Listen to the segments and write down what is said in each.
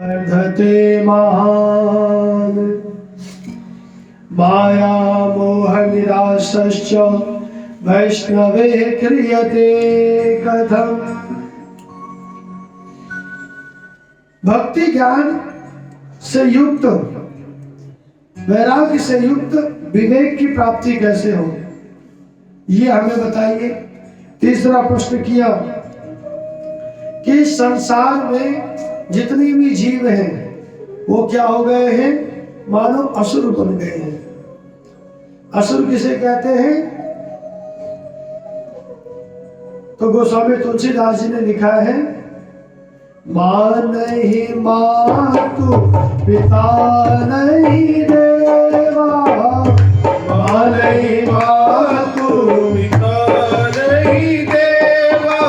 वर्धते महान् माया मोह निराशश्च वैष्णवे क्रियते कथम। भक्ति ज्ञान से युक्त, वैराग्य से युक्त विवेक की प्राप्ति कैसे हो, ये हमें बताइए। तीसरा प्रश्न किया कि संसार में जितनी भी जीव हैं वो क्या हो गए हैं, मानो असुर बन गए हैं। असुर किसे कहते हैं? तो गोस्वामी तुलसीदास जी ने लिखा है, माँ नहीं मातु पिता नहीं देवा, माँ नहीं मातु पिता नहीं देवा,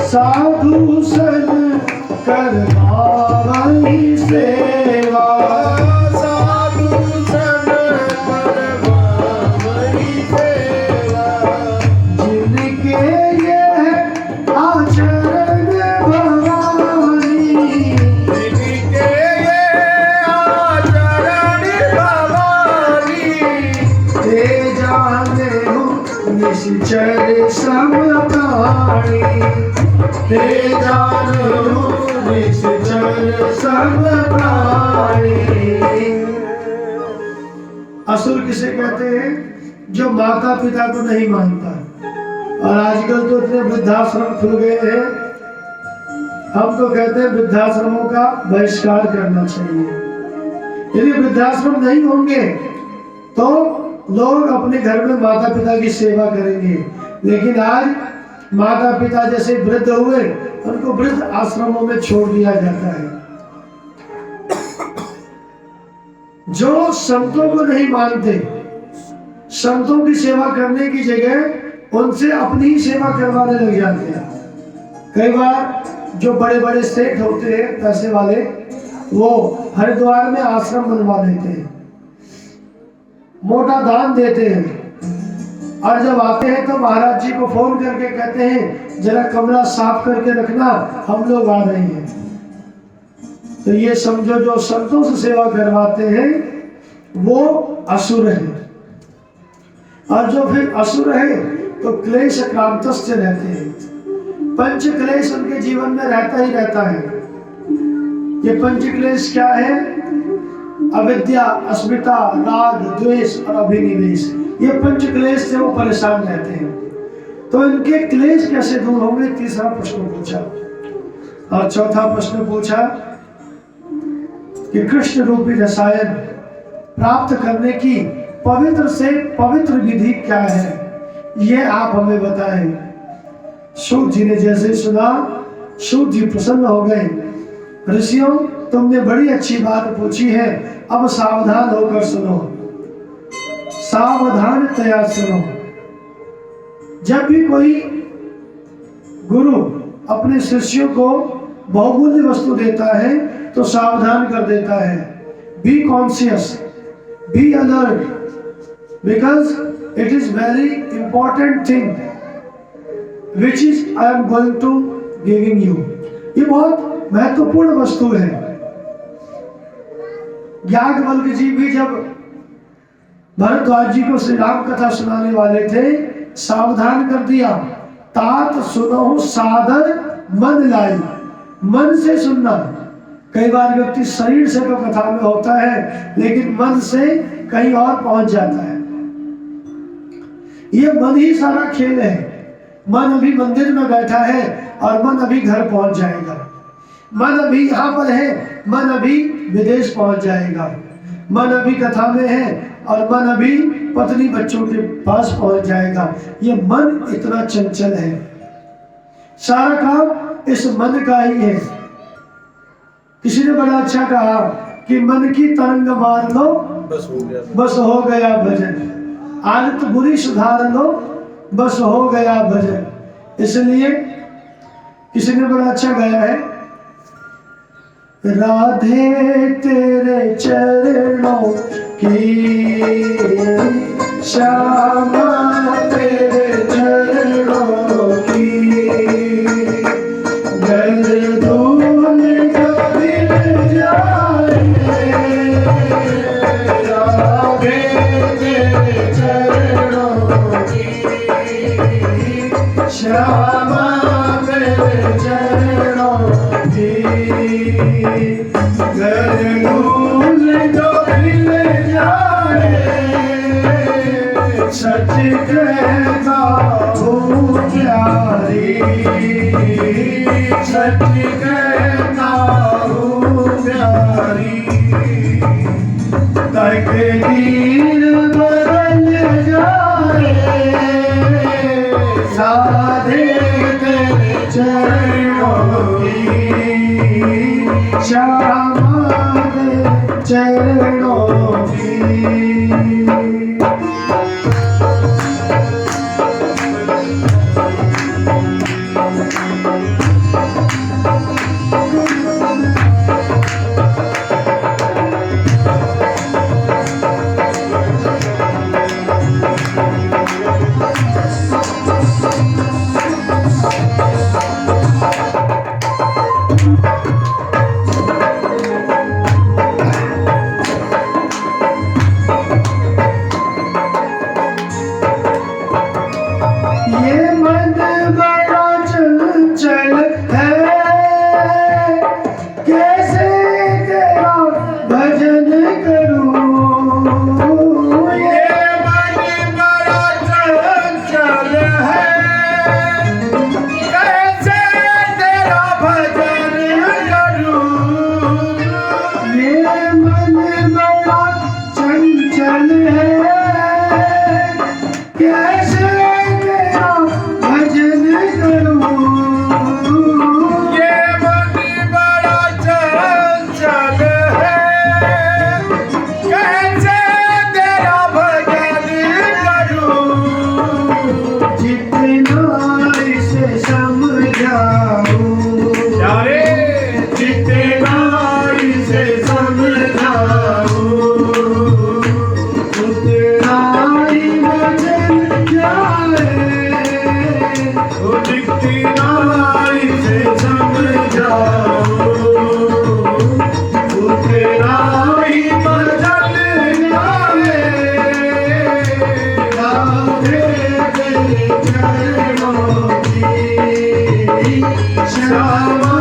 साधु सन करवाई सेवा, साधु सन करवाई सेवा, जिनके ये आचरण भवानी, जिनके ये आचरण भवानी, ते जाने हो निश्चर सब प्राणी, ते जाने हो सब प्राणी। असुर किसे कहते हैं? जो माता पिता को नहीं मानता। और आजकल तो इतने वृद्धाश्रम खुल गए हैं, हम तो कहते हैं वृद्धाश्रमों का बहिष्कार करना चाहिए। यदि वृद्धाश्रम नहीं होंगे तो लोग अपने घर में माता पिता की सेवा करेंगे, लेकिन आज माता पिता जैसे वृद्ध हुए उनको वृद्ध आश्रमों में छोड़ दिया जाता है। जो संतों को नहीं मानते, संतों की सेवा करने की जगह उनसे अपनी ही सेवा करवाने लग जाते हैं। कई बार जो बड़े बड़े सेठ होते हैं पैसे वाले, वो हरिद्वार में आश्रम बनवा देते हैं, मोटा दान देते हैं, और जब आते हैं तो महाराज जी को फोन करके कहते हैं जरा कमरा साफ करके रखना, हम लोग आ रहे हैं। तो ये समझो जो संतों से सेवा करवाते हैं वो असुर हैं, और जो फिर असुर है तो क्लेश क्रांतस्य रहते हैं। पंच क्लेश उनके जीवन में रहता ही रहता है। ये पंच क्लेश क्या है? अविद्या, अस्मिता, राग, द्वेष और अभिनिवेश। ये पंच क्लेश से वो परेशान रहते हैं। तो इनके क्लेश कैसे दूर होंगे? तीसरा प्रश्न पूछा। और चौथा प्रश्न पूछा कि कृष्ण रूपी रसायन प्राप्त करने की पवित्र से पवित्र विधि क्या है, ये आप हमें बताएं। सूत जी ने जैसे सुना, सूत जी प्रसन्न हो गए। ऋषियों, तुमने बड़ी अच्छी बात पूछी है, अब सावधान होकर सुनो, सावधानतया सुनो। जब भी कोई गुरु अपने शिष्यों को बहुमूल्य वस्तु देता है तो सावधान कर देता है। Be conscious, be alert, because it is very important thing which is I am going to giving you. ये बहुत महत्वपूर्ण वस्तु है। याज्ञवल्क्य जी भी जब भरद्वाज जी को श्री राम कथा सुनाने वाले थे, सावधान कर दिया, तात सुनो सादर मन लाई। मन से सुनना। कई बार व्यक्ति शरीर से तो कथा में होता है, लेकिन मन से कहीं और पहुंच जाता है। ये मन ही सारा खेल है। मन अभी मंदिर में बैठा है और मन अभी घर पहुंच जाएगा। मन अभी यहाँ पर है, मन अभी विदेश पहुंच जाएगा। मन अभी कथा में है और मन अभी पत्नी बच्चों के पास पहुंच जाएगा। ये मन इतना चंचल है। सारा काम इस मन का ही है। किसी ने बड़ा अच्छा कहा कि मन की तरंग मार लो, बस हो गया भजन। आदत बुरी सुधार लो, बस हो गया भजन। इसलिए किसी ने बड़ा अच्छा गाया है, राधे तेरे चरणों की श्यामा तेरे चरणों की, गल धूल कबीर श्यामा तेरे चरणों की गरनूल जो मिल जाए सच कहता हूँ प्यारी सच कहता हूँ प्यारी तकदीर बदल जाए साधे तेरे चरणों की श्यामा तेरे चरणों की ये मन बड़ा चंचल है कैसे तेरा भजन करूं ये मन बड़ा चंचल है कैसे तेरा भजन करूं ये मन बड़ा चंचल है कैसे श्यामा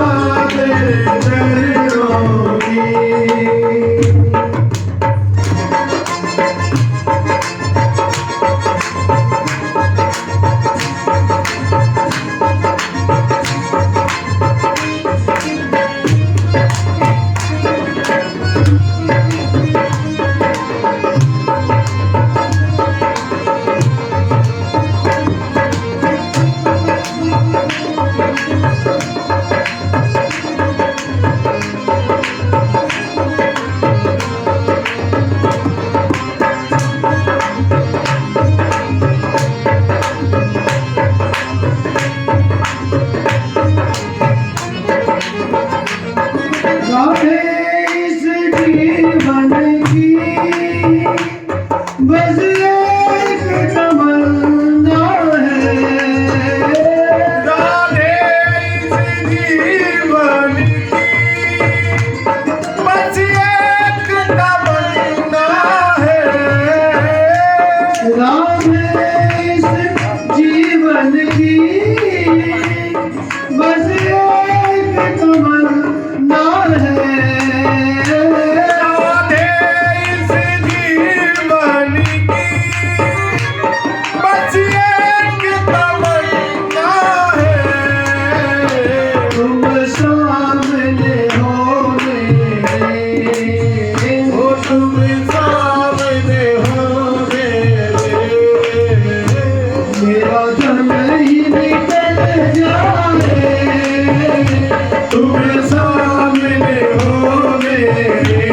तेरे चरणों की इस जीवन की बस एक तमन्ना है राधे इस जीवन की बस एक तमन्ना है राधे इस जीवन की बस एक तमन्ना तुम सामने हो मेरे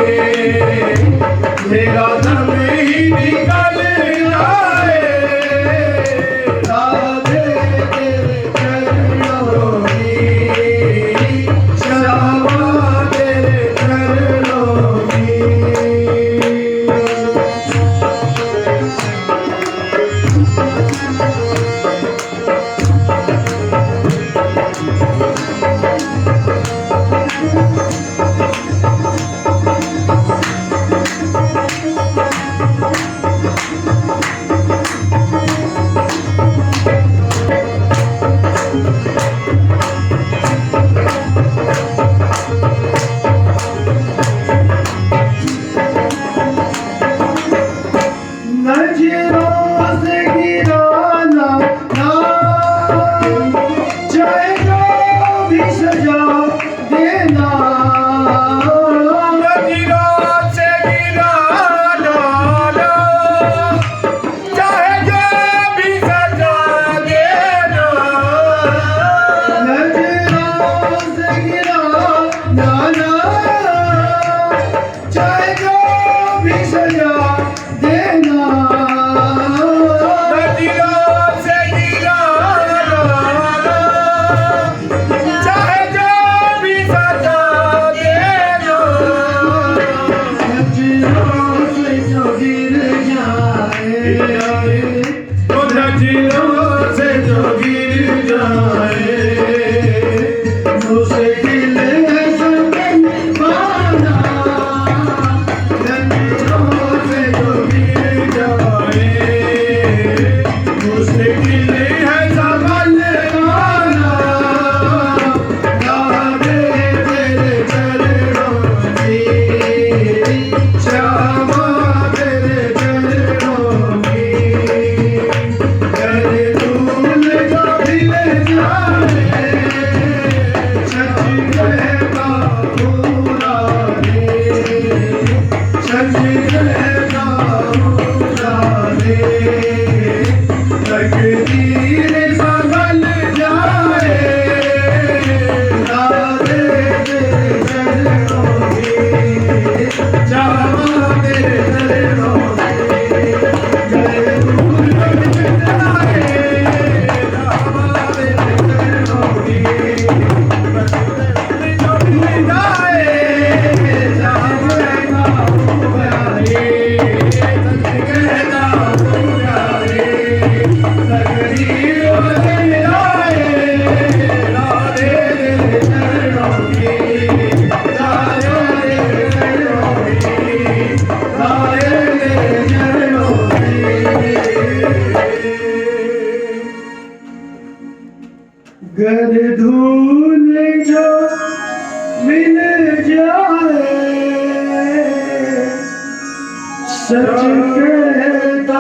सच कहता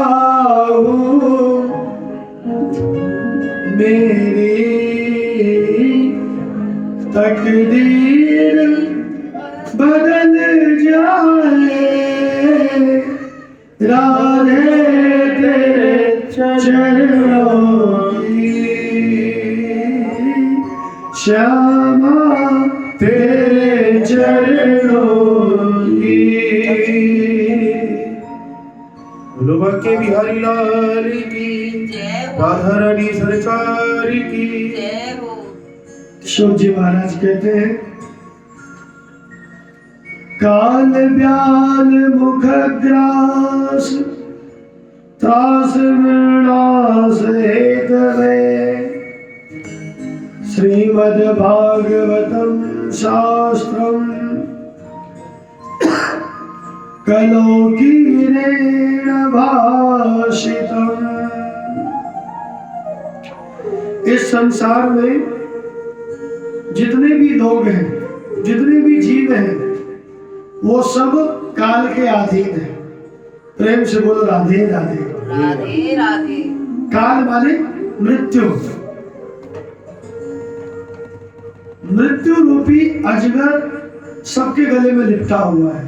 हूँ मेरी तकदीर बदल जाए, राधे तेरे चरणों की, श्यामा तेरे चरणों की। बोलो के बिहारी लाल की, राधा रानी सरकार की। किशोर जी महाराज कहते हैं, काल ब्याल मुख ग्रास त्रास मृणास हेतवे, श्रीमद् भागवतम शास्त्रम कलोकीरेण भाषितम्। इस संसार में जितने भी लोग हैं, जितने भी जीव हैं, वो सब काल के अधीन है। प्रेम से बोलो राधे राधे। राधे राधे। काल माने मृत्यु। मृत्यु रूपी अजगर सबके गले में लिपटा हुआ है,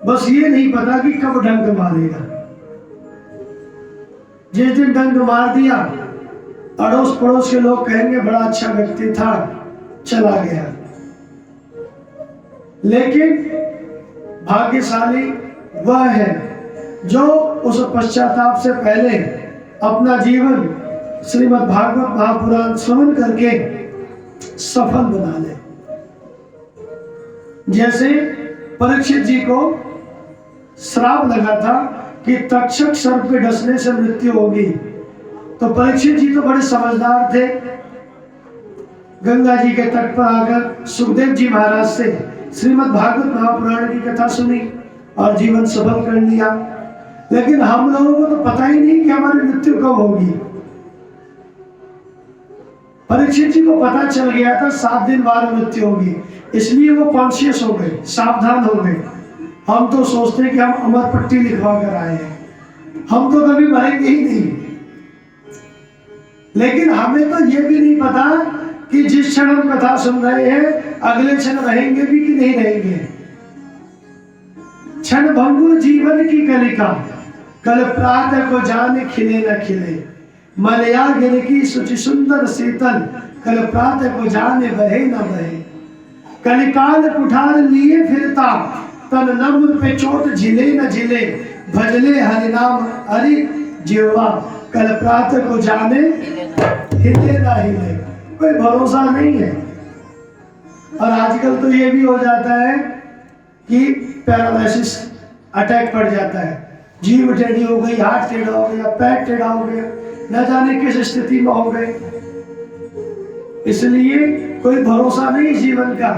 बस ये नहीं पता कि कब डंक मारेगा। जिस दिन डंक मार दिया, अड़ोस पड़ोस के लोग कहेंगे बड़ा अच्छा व्यक्ति था, चला गया। लेकिन भाग्यशाली वह है जो उस पश्चाताप से पहले अपना जीवन श्रीमद् भागवत महापुराण श्रवण करके सफल बना ले। जैसे परीक्षित जी को श्राप लगा था कि तक्षक सर्प के डसने से मृत्यु होगी, तो परीक्षित जी तो बड़े समझदार थे। गंगा जी के तट पर आकर सुखदेव जी महाराज से श्रीमद् भागवत महापुराण की कथा सुनी और जीवन सफल कर लिया। लेकिन हम लोगों को तो पता ही नहीं कि हमारी मृत्यु कब होगी। परीक्षित जी को पता चल गया था 7 दिन बाद मृत्यु होगी, इसलिए वो कॉन्शियस हो गए, सावधान हो गए। हम तो सोचते हैं कि हम अमर पट्टी लिखवा कर आए हैं, हम तो कभी मरेंगे ही नहीं। लेकिन हमें तो ये भी नहीं पता कि जिस क्षण हम कथा सुन रहे हैं अगले क्षण रहेंगे भी कि नहीं रहेंगे। क्षण भंगुर जीवन की कलिका, कल प्रातः को जाने खिले न खिले, मलया गिर की सुचि सुंदर शीतल, कल प्रातः को जाने बहे न बहे। कलिकाल कुठार लिए फिरता, तन नम्र पे चोट झिले न झिले, भजले हरिनाम हरि जीवा, कल प्रातः को जाने हिले न हिले। कोई भरोसा नहीं है। और आजकल तो ये भी हो जाता है कि पैरालिसिस अटैक पड़ जाता है, जीभ टेढ़ी हो गई, हाथ टेढ़ा हो गया, पैर टेढ़ा हो गया, न जाने किस स्थिति में हो गए। इसलिए कोई भरोसा नहीं जीवन का।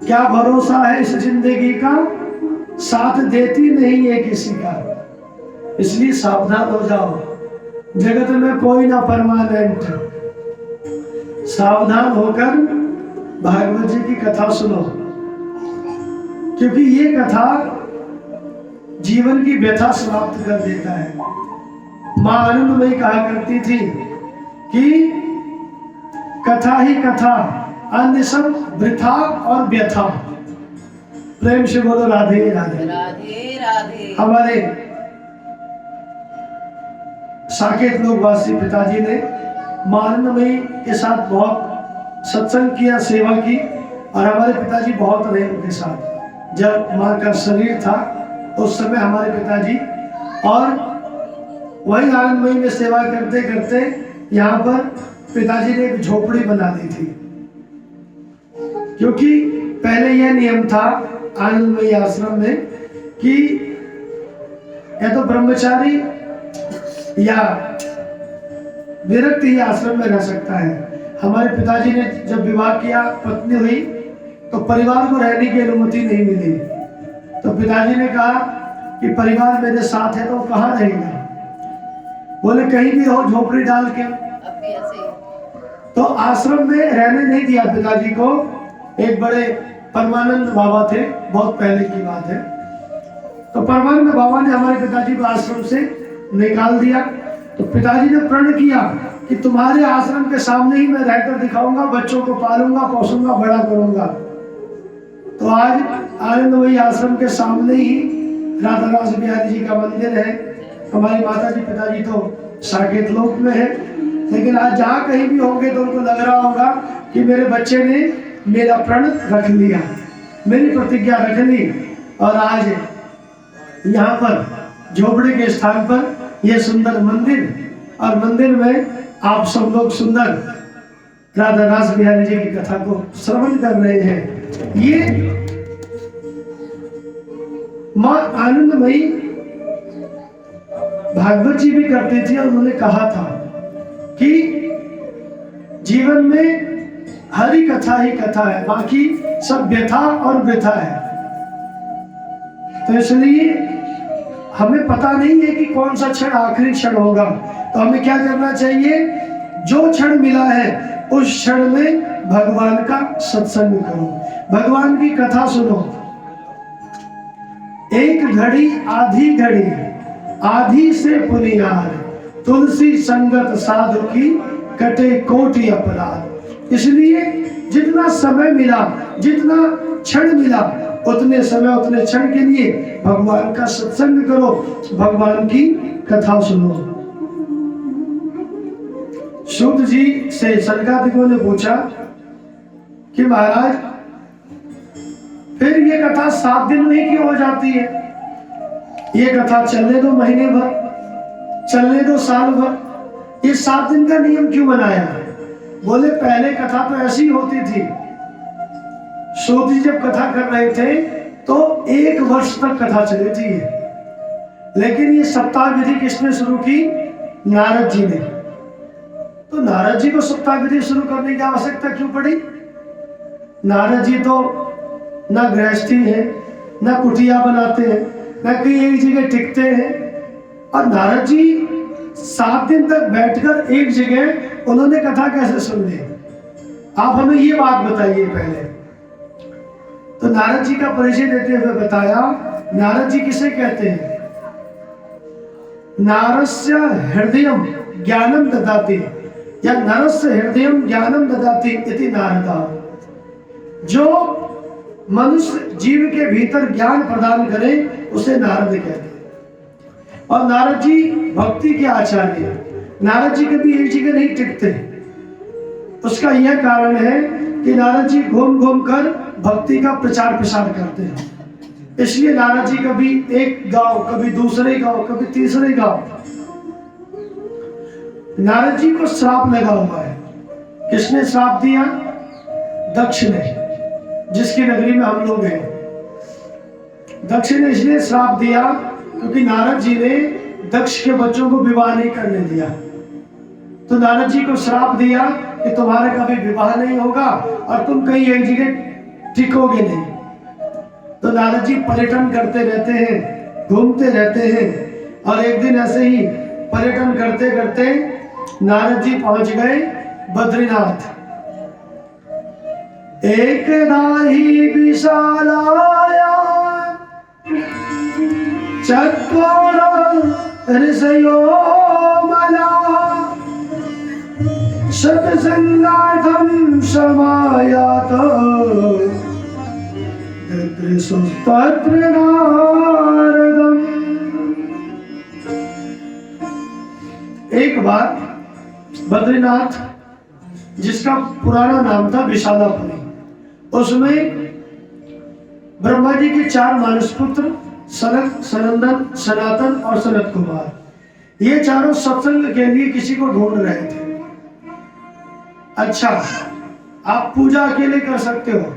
क्या भरोसा है इस जिंदगी का, साथ देती नहीं है किसी का। इसलिए सावधान हो जाओ, जगत में कोई ना परमानेंट। सावधान होकर भागवत जी की कथा सुनो, क्योंकि ये कथा जीवन की व्यथा समाप्त कर देता है। मां आनंदमयी कहा करती थी कि कथा ही कथा, अन्य सब वृथा और व्यथा। प्रेम से बोलो राधे राधे। राधे राधे। हमारे साकेत लोकवासी पिताजी ने मां आनंदमयी के साथ बहुत सत्संग किया, सेवा की, और हमारे पिताजी बहुत रहे उनके साथ। जब मां का शरीर था उस समय हमारे पिताजी और वही आनंदमयी में सेवा करते करते यहाँ पर पिताजी ने एक झोपड़ी बना दी थी। क्योंकि पहले यह नियम था आनंदमयी आश्रम में कि या तो ब्रह्मचारी या विरक्त ही आश्रम में रह सकता है। हमारे पिताजी ने जब विवाह किया, पत्नी हुई, तो परिवार को रहने की अनुमति नहीं मिली। तो पिताजी ने कहा कि परिवार मेरे साथ है तो कहाँ रहेगा। बोले कहीं भी हो, झोपड़ी डाल के। तो आश्रम में रहने नहीं दिया पिताजी को। एक बड़े परमानंद बाबा थे, बहुत पहले की बात है। तो परमानंद बाबा ने हमारे पिताजी को आश्रम से निकाल दिया। तो पिताजी ने प्रण किया कि तुम्हारे आश्रम के सामने ही मैं रहकर दिखाऊंगा, बच्चों को पालूंगा, पोसूंगा, बड़ा करूंगा। तो आज आनंदमयी आश्रम के सामने ही राधा रास बिहारी जी का मंदिर है। हमारी माता जी पिताजी तो साकेत लोक में है, लेकिन आज जहाँ कहीं भी होंगे तो उनको लग रहा होगा कि मेरे बच्चे ने मेरा प्रण रख लिया, मेरी प्रतिज्ञा रख ली। और आज यहाँ पर झोपड़े के स्थान पर यह सुंदर मंदिर, और मंदिर में आप सब लोग सुंदर राधा रास बिहारी जी की कथा को श्रवण कर रहे हैं। ये मां आनंदमयी भागवत जी भी करती थी, और उन्होंने कहा था कि जीवन में हरि कथा ही कथा है, बाकी सब व्यथा और व्यथा है। तो इसलिए हमें पता नहीं है कि कौन सा क्षण आखिरी क्षण होगा, तो हमें क्या करना चाहिए, जो क्षण मिला है उस क्षण में भगवान का सत्संग करो, भगवान की कथा सुनो। एक घड़ी आधी घड़ी आधी से पुनियार, तुलसी संगत साधु की कटे कोटि अपराध। इसलिए जितना समय मिला, जितना क्षण मिला, उतने समय उतने क्षण के लिए भगवान का सत्संग करो, भगवान की कथा सुनो। सूत जी से सनकादिकों ने पूछा कि महाराज फिर ये कथा 7 दिन में ही क्यों हो जाती है? ये कथा चलने दो महीने भर, चलने दो साल भर, ये 7 दिन का नियम क्यों बनाया? बोले पहले कथा तो ऐसी होती थी, सूत जी जब कथा कर रहे थे तो 1 वर्ष तक कथा चली थी। लेकिन ये सप्ताह विधि किसने शुरू की? नारद जी ने। तो नारद जी को सप्ताह विधि शुरू करने की आवश्यकता क्यों पड़ी? नारद जी तो ना गृहस्थी है, ना कुटिया बनाते हैं, ना कहीं एक जगह टिकते हैं। और नारद जी 7 दिन तक बैठकर एक जगह उन्होंने कथा कैसे सुन ली? आप हमें ये बात बताइए पहले। तो नारद जी का परिचय देते हुए बताया, नारद जी किसे कहते हैं? नारस्य हृदयम ज्ञानम ददाति, या नरस्य हृदयम ज्ञानम ददाति इति नारदा। जो मनुष्य जीव के भीतर ज्ञान प्रदान करे उसे नारद कहते हैं। और नारद जी भक्ति के आचार्य हैं। नारद जी कभी एक जगह नहीं टिकते। उसका यह कारण है कि नारद जी घूम घूम कर भक्ति का प्रचार प्रसार करते हैं। इसलिए नारद जी कभी एक गांव, कभी दूसरे गांव, कभी तीसरे गांव। नारद जी को श्राप लगा हुआ है। किसने श्राप दिया? दक्ष ने, जिसकी नगरी में हम लोग हैं। दक्ष ने इसलिए श्राप दिया क्योंकि नारद जी ने दक्ष के बच्चों को विवाह नहीं करने दिया। तो नारद जी को श्राप दिया कि तुम्हारा कभी विवाह नहीं होगा और तुम कहीं एक जगह टिकोगे नहीं। तो नारद जी पर्यटन करते रहते हैं, घूमते रहते हैं। और एक दिन ऐसे ही पर्यटन करते करते नारद जी पहुंच गए बद्रीनाथ। एक दाही विशालाया चकोर ऋषयो मला सत्संगार्थम समायात तत्र नारदम। एक बार बद्रीनाथ, जिसका पुराना नाम था विशालापुरी, उसमें ब्रह्मा जी के 4 मानस पुत्र सनक, सनंदन, सनातन और सनत कुमार, ये चारों सत्संग के लिए किसी को ढूंढ रहे थे। अच्छा, आप पूजा अकेले कर सकते हो,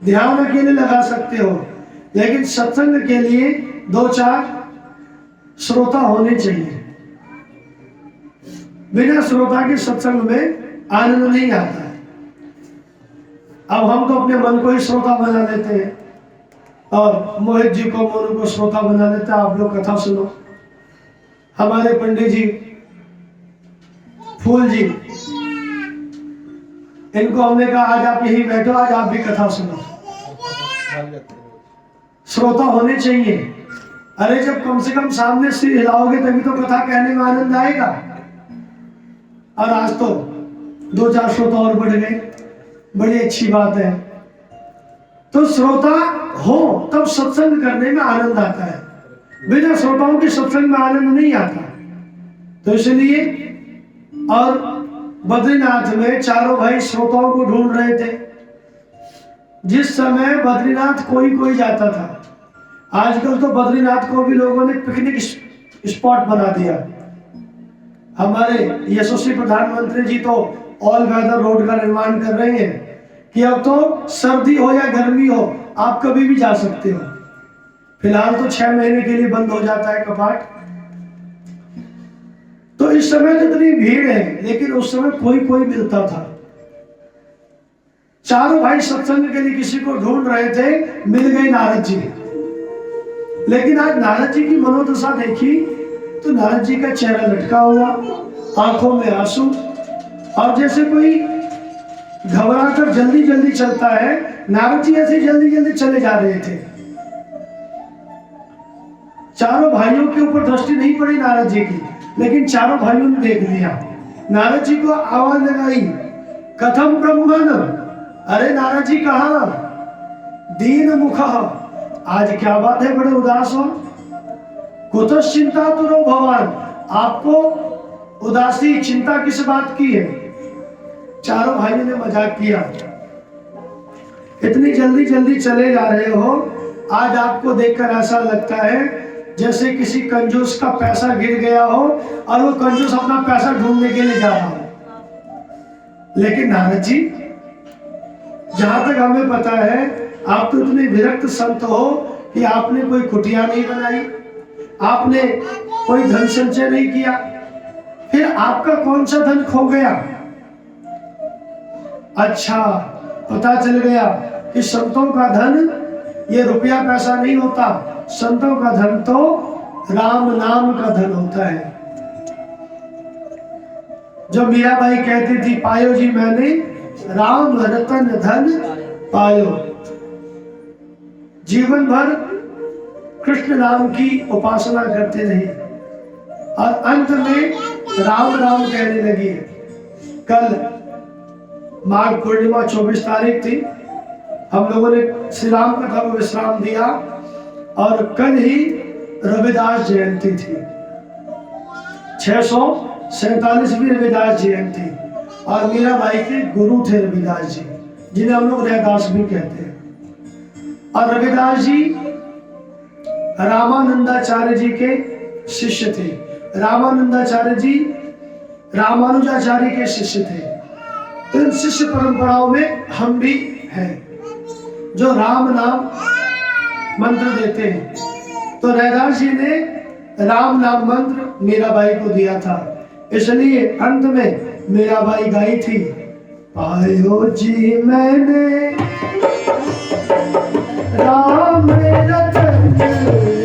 ध्यान अकेले लगा सकते हो, लेकिन सत्संग के लिए 2-4 श्रोता होने चाहिए। बिना श्रोता के सत्संग में आनंद नहीं आता है। अब हम तो अपने मन को ही श्रोता बना लेते हैं, और मोहित जी को, मोनू को श्रोता बना लेते हैं। आप लोग कथा सुनो। हमारे पंडित जी, फूल जी, इनको हमने कहा आज आप यहीं बैठो, आज आप भी कथा सुनो। श्रोता होने चाहिए। अरे जब कम से कम सामने सिर हिलाओगे तभी तो कथा कहने में आनंद आएगा। और आज तो 2-4 श्रोता और बढ़ गए, बड़ी अच्छी बात है। तो श्रोता हो तब सत्संग करने में आनंद आता है, बिना श्रोताओं के सत्संग में आनंद नहीं आता। तो इसलिए और बद्रीनाथ में चारों भाई श्रोताओं को ढूंढ रहे थे। जिस समय बद्रीनाथ कोई जाता था, आजकल तो बद्रीनाथ को भी लोगों ने पिकनिक स्पॉट बना दिया। हमारे यशस्वी प्रधानमंत्री जी तो ऑल वेदर रोड का निर्माण कर रहे हैं कि अब तो सर्दी हो या गर्मी हो आप कभी भी जा सकते हो। फिलहाल तो 6 महीने के लिए बंद हो जाता है कपाट। तो इस समय तो इतनी भीड़ है, लेकिन उस समय कोई मिलता था। चारों भाई सत्संग के लिए किसी को ढूंढ रहे थे, मिल गए नारद जी। लेकिन आज नारद जी की मनोदशा देखी तो नारद जी का चेहरा लटका हुआ, आंखों में आंसू, और जैसे कोई घबराकर जल्दी चलता है, नारद जी ऐसे जल्दी चले जा रहे थे। चारों भाइयों के ऊपर दृष्टि नहीं पड़ी नारद जी की, लेकिन चारों भाइयों ने देख लिया। नारद जी को आवाज लगाई, कथम ब्रह्मन। अरे नारद जी कहा? दीन मुख, आज क्या बात है, बड़े उदास हो? कुतः चिंता तुरो भगवान, आपको उदासी चिंता किस बात की है? चारों भाइयों ने मजाक किया, इतनी जल्दी चले जा रहे हो, आज आपको देखकर ऐसा लगता है जैसे किसी कंजूस का पैसा गिर गया हो और वो कंजूस अपना पैसा ढूंढने के लिए जा रहा हो। लेकिन नारद जी, जहां तक हमें पता है आप तो इतने विरक्त संत हो कि आपने कोई कुटिया नहीं बनाई, आपने कोई धन संचय नहीं किया, फिर आपका कौन सा धन खो गया? अच्छा, पता चल गया कि संतों का धन ये रुपया पैसा नहीं होता, संतों का धन तो राम नाम का धन होता है। जो मीराबाई कहती थी, पायो जी मैंने राम रतन धन पायो। जीवन भर कृष्ण नाम की उपासना करते रहे और अंत में राम राम कहने लगी। कल माघ पूर्णिमा 24 तारीख थी, हम लोगों ने श्री राम कथा को विश्राम दिया और कल ही रविदास जयंती थी, 647वीं रविदास जयंती। और मीराबाई के गुरु थे रविदास जी, जिन्हें हम लोग रैदास भी कहते हैं। और रविदास जी रामानंदाचार्य जी के शिष्य थे। रामानंदाचार्य जी रामानुजाचार्य के शिष्य थे। तो इन शिष्य परंपराओं में हम भी हैं जो राम नाम मंत्र देते हैं। तो रैदास जी ने राम नाम मंत्र मीराबाई को दिया था, इसलिए अंत में मीराबाई गाई थी, पायो जी मैंने राम रतन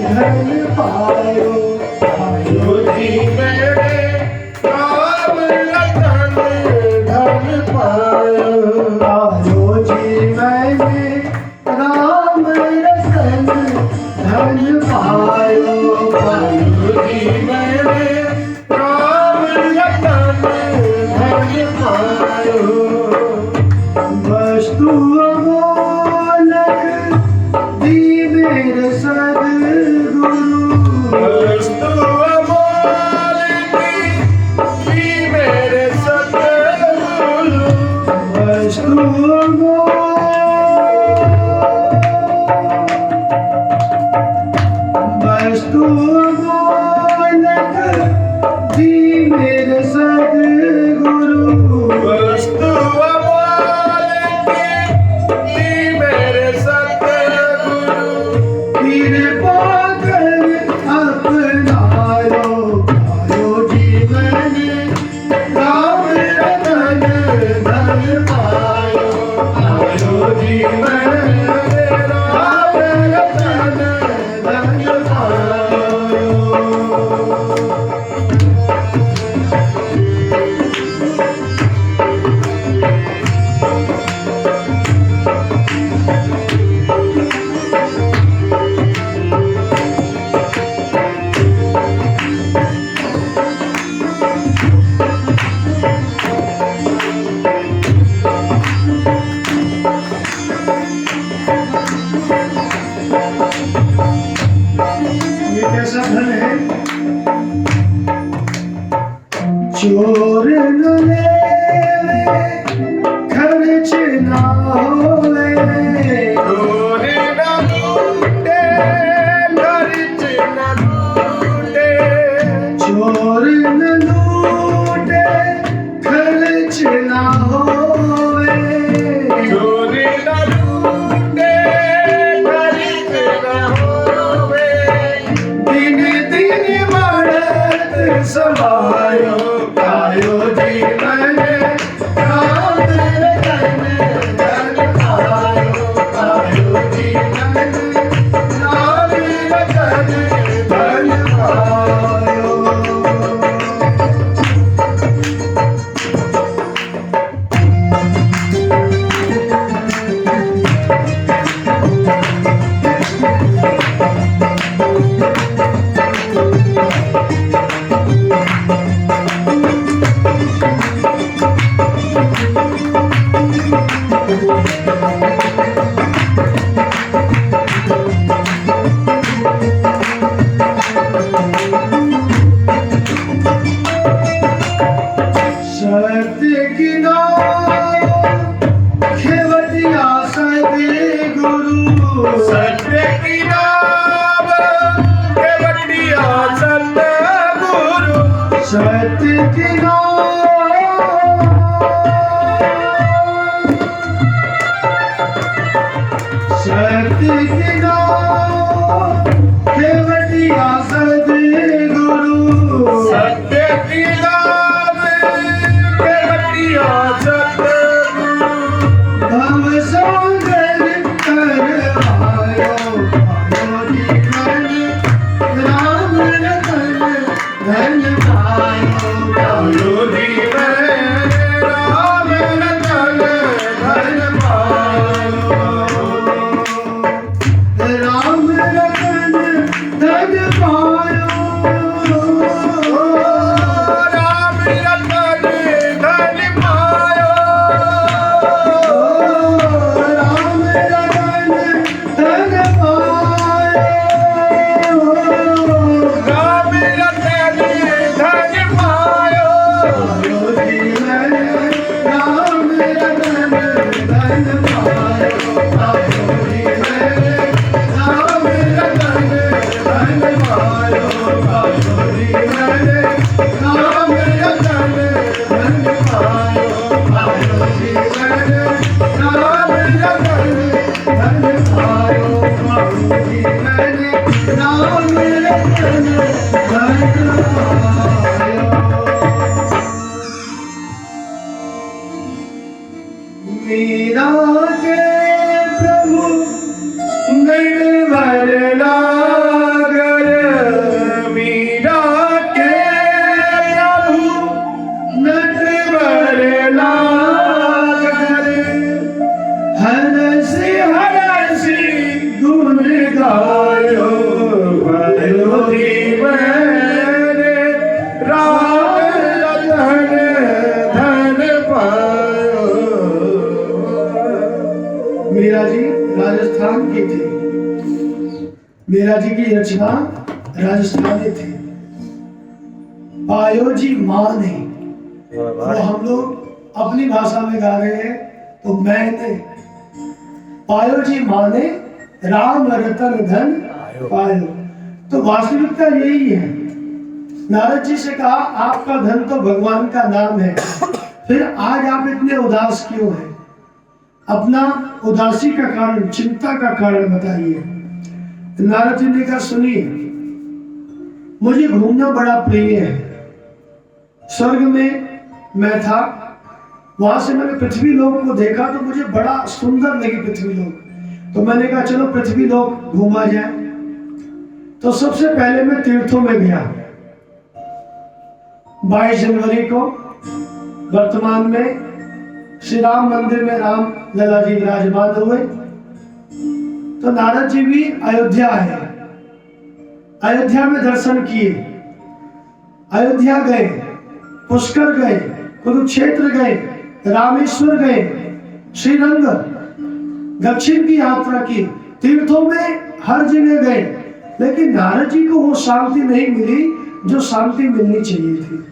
धन पायो, पायो जी मैंने राम रतन धन पायो, पायो जी मैंने राम रतन धन पायो, पायो जी मैंने राम रतन धन पायो। वस्तु अमोलक दी मेरे सद्गुरु, वस्तु अमोलक दी मेरे सद्गुरु, वस्तु अमोलक दी मेरे सद्गुरु, वस्तु अमोलक दी मेरे सद्गुरु, कृपा कर अपनायो, पायो जी मैंने राम रतन धन पायो, पायो जी मैंने राम रतन धन पायो। ये कैसा धन है? चोर न लेवे खर्च ना होवे, चोर न लूटे खर्च न लूटे, चोर न लूटे खर्च ना होवे, चोर न लूटे खर्च न होवे, दिन दिन बढ़त समायो आयो जीवन राम रतन धन आयो, आयो जीवन राम रतन धन आयो। सत्य की नाव खेवटिया सदे गुरु, सत्य की नाम केवटिया सतगुरु, सत्य की नाव, सत्य की नाव खेवटिया सदे गुरु, सत्य की नाम केवटिया सतगुरु, भव सागर कर आयो, आयो जीवन राम रतन धन आयो, आयो जीवन राम रतन धन पायो, राम रतन धन पायो, राम रतन धन पायो, राम रतन धन पायो, राम रतन धन पायो, आयो जीवन राम रतन धन पायो, आयो जीवन राम रतन धन पायो, आयो जीवन राम रतन धन पायो, आयो जीवन राम रतन धन पायो, आयो जीवन राम रतन धन पायो। मीरा के प्रभु निर्भर नागर, मीरा के प्रभु नटवर नागर, हरसी हरसी गुण गायो, भयो जीवन राम रतन धन पायो। मीरा जी राजस्थान की थी, मीरा जी की रचना राजस्थानी थी। पायो जी माँ ने, वो हम लोग अपनी भाषा में गा रहे हैं तो मैंने, पायो जी माँ ने राम रतन धन पायो। तो वास्तविकता यही है। नारद जी से कहा आपका धन तो भगवान का नाम है, फिर आज आप इतने उदास क्यों हैं? अपना उदासी का कारण, चिंता का कारण बताइए। नारद जी ने कहा सुनिए, मुझे घूमना बड़ा प्रिय है। स्वर्ग में मैं था, वहां से मैंने पृथ्वी लोक को देखा तो मुझे बड़ा सुंदर लगी पृथ्वी लोक। तो मैंने कहा चलो पृथ्वी लोक घूमा जाए। तो सबसे पहले मैं तीर्थों में गया। 22 जनवरी को वर्तमान में श्री राम मंदिर में राम लला जी विराजमान हुए। तो नारद जी भी अयोध्या आए, अयोध्या में दर्शन किए, अयोध्या गए, पुष्कर गए, कुरुक्षेत्र गए, रामेश्वर गए, श्रीरंग, दक्षिण की यात्रा की। तीर्थों में हर जगह गए, लेकिन नारद जी को वो शांति नहीं मिली जो शांति मिलनी चाहिए थी।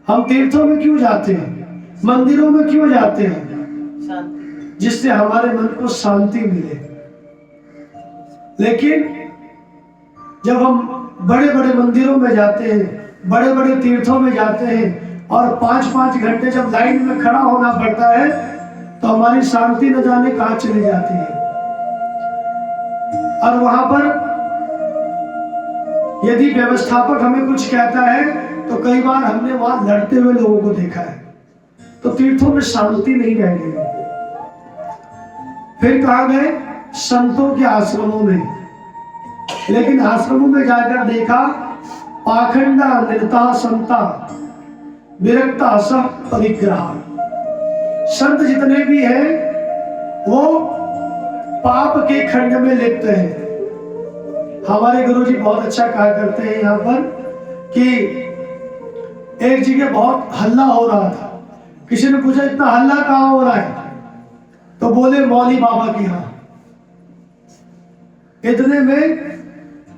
हम तीर्थों में क्यों जाते हैं, मंदिरों में क्यों जाते हैं? शांति। जिससे हमारे मन को शांति मिले। लेकिन जब हम बड़े बड़े मंदिरों में जाते हैं, बड़े बड़े तीर्थों में जाते हैं और 5-5 घंटे जब लाइन में खड़ा होना पड़ता है तो हमारी शांति न जाने कहां चली जाती है। और वहां पर यदि व्यवस्थापक हमें कुछ कहता है तो कई बार हमने वहां लड़ते हुए लोगों को देखा है, तो तीर्थों में शांति नहीं रह गई। फिर कहा गए संतों के आश्रमों में, लेकिन आश्रमों में जाकर देखा पाखंडा निरता संता विरक्ता सब परिग्रह। संत जितने भी हैं वो पाप के खंड में लिप्त हैं। हमारे गुरुजी बहुत अच्छा कहा करते हैं यहाँ पर कि एक जगह बहुत हल्ला हो रहा था। किसी ने पूछा इतना हल्ला कहाँ हो रहा है, तो बोले मौली बाबा के यहाँ। इतने में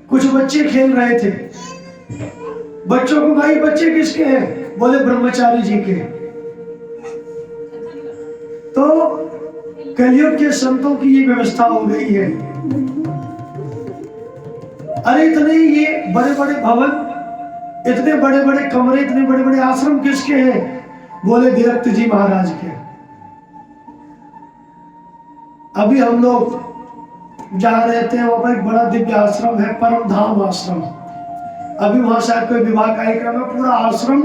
कुछ बच्चे खेल रहे थे। बच्चों को भाई बच्चे किसके हैं, बोले ब्रह्मचारी जी के। तो कलयुग के संतों की ये व्यवस्था हो गई है। अरे इतने ये बड़े बड़े भवन, इतने बड़े बड़े कमरे, इतने बड़े बड़े आश्रम किसके हैं, बोले विरक्त जी महाराज के। अभी हम लोग जहां रहते हैं वहां पर एक बड़ा दिव्य आश्रम है, परम धाम आश्रम। अभी वहां शायद कोई विवाह कार्यक्रम है, पूरा आश्रम,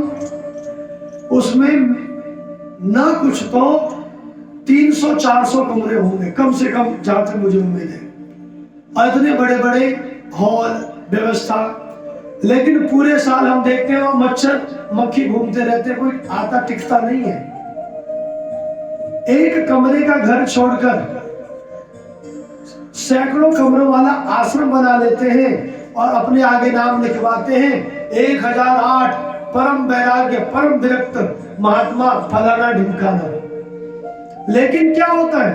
उसमें ना कुछ तो 300-400 कमरे होंगे कम से कम, जहां तक मुझे उम्मीद है। और इतने बड़े बड़े हॉल व्यवस्था, लेकिन पूरे साल हम देखते हैं वहां मच्छर मक्खी घूमते रहते हैं, कोई आता टिकता नहीं है। एक कमरे का घर छोड़कर सैकड़ों कमरों वाला आश्रम बना लेते हैं और अपने आगे नाम लिखवाते हैं 1008 परम वैराग्य परम विरक्त महात्मा फलाना ढिमकाना। लेकिन क्या होता है,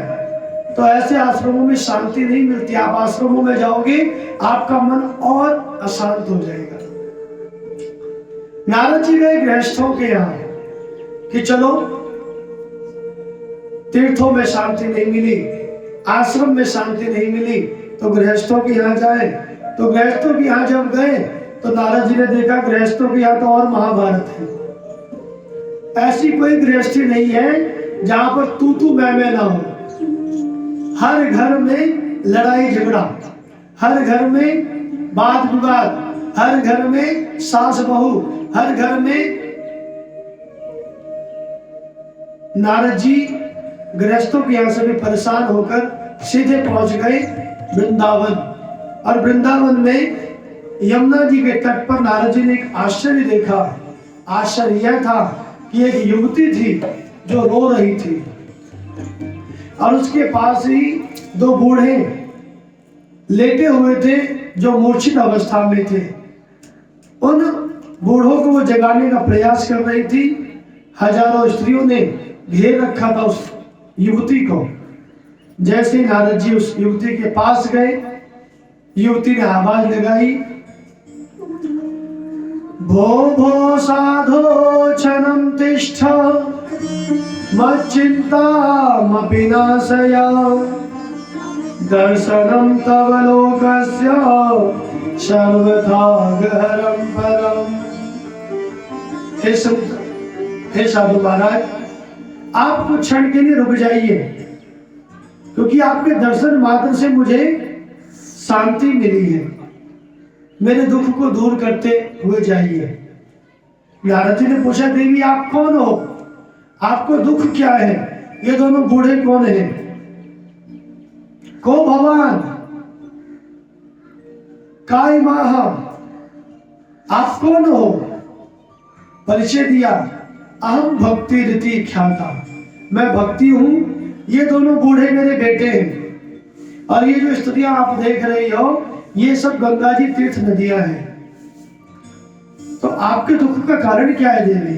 तो ऐसे आश्रमों में शांति नहीं मिलती। आप आश्रमों में जाओगे आपका मन और अशांत हो जाएगा। नारद जी गए गृहस्थों के यहाँ कि चलो तीर्थों में शांति नहीं मिली, आश्रम में शांति नहीं मिली, तो गृहस्थों के यहाँ जाए। तो गृहस्थों के यहाँ जब गए तो नारद जी ने देखा गृहस्थों के यहाँ तो और महाभारत है। ऐसी कोई गृहस्थी नहीं है जहां पर तू मैं ना हो। हर घर में लड़ाई झगड़ा, हर घर में वाद विवाद, हर घर में सास बहू, हर घर में। नारद जी गृहस्थों के यहाँ से भी परेशान होकर सीधे पहुंच गए वृंदावन। और वृंदावन में यमुना जी के तट पर नारद जी ने एक आश्चर्य देखा। आश्चर्य यह था कि एक युवती थी जो रो रही थी और उसके पास ही 2 बूढ़े लेटे हुए थे जो मूर्छित अवस्था में थे। उन बूढ़ों को वो जगाने का प्रयास कर रही थी। हजारों स्त्रियों ने घेर रखा था उस युवती को। जैसे ही नारद जी उस युवती के पास गए, युवती ने आवाज लगाई, भो भो साधो क्षणं तिष्ठ मच्चिन्तामपि नाशय दर्शनं तव लोकस्य सर्वथा गहरं परम्। हे साधु महाराज, आप कुछ क्षण के लिए रुक जाइए, क्योंकि आपके दर्शन मात्र से मुझे शांति मिली है। मेरे दुख को दूर करते हुए जाइए। नारद जी ने पूछा, देवी आप कौन हो, आपको दुख क्या है? ये दोनों बूढ़े कौन हैं? को भगवान काय माहा, आप कौन हो? परिचय दिया, अहम भक्ति रीति ख्याता, मैं भक्ति हूं। ये दोनों बूढ़े मेरे बेटे हैं। और ये जो स्त्रियां आप देख रही हो, ये सब गंगा जी तीर्थ नदियां हैं। तो आपके दुख का कारण क्या है देवी?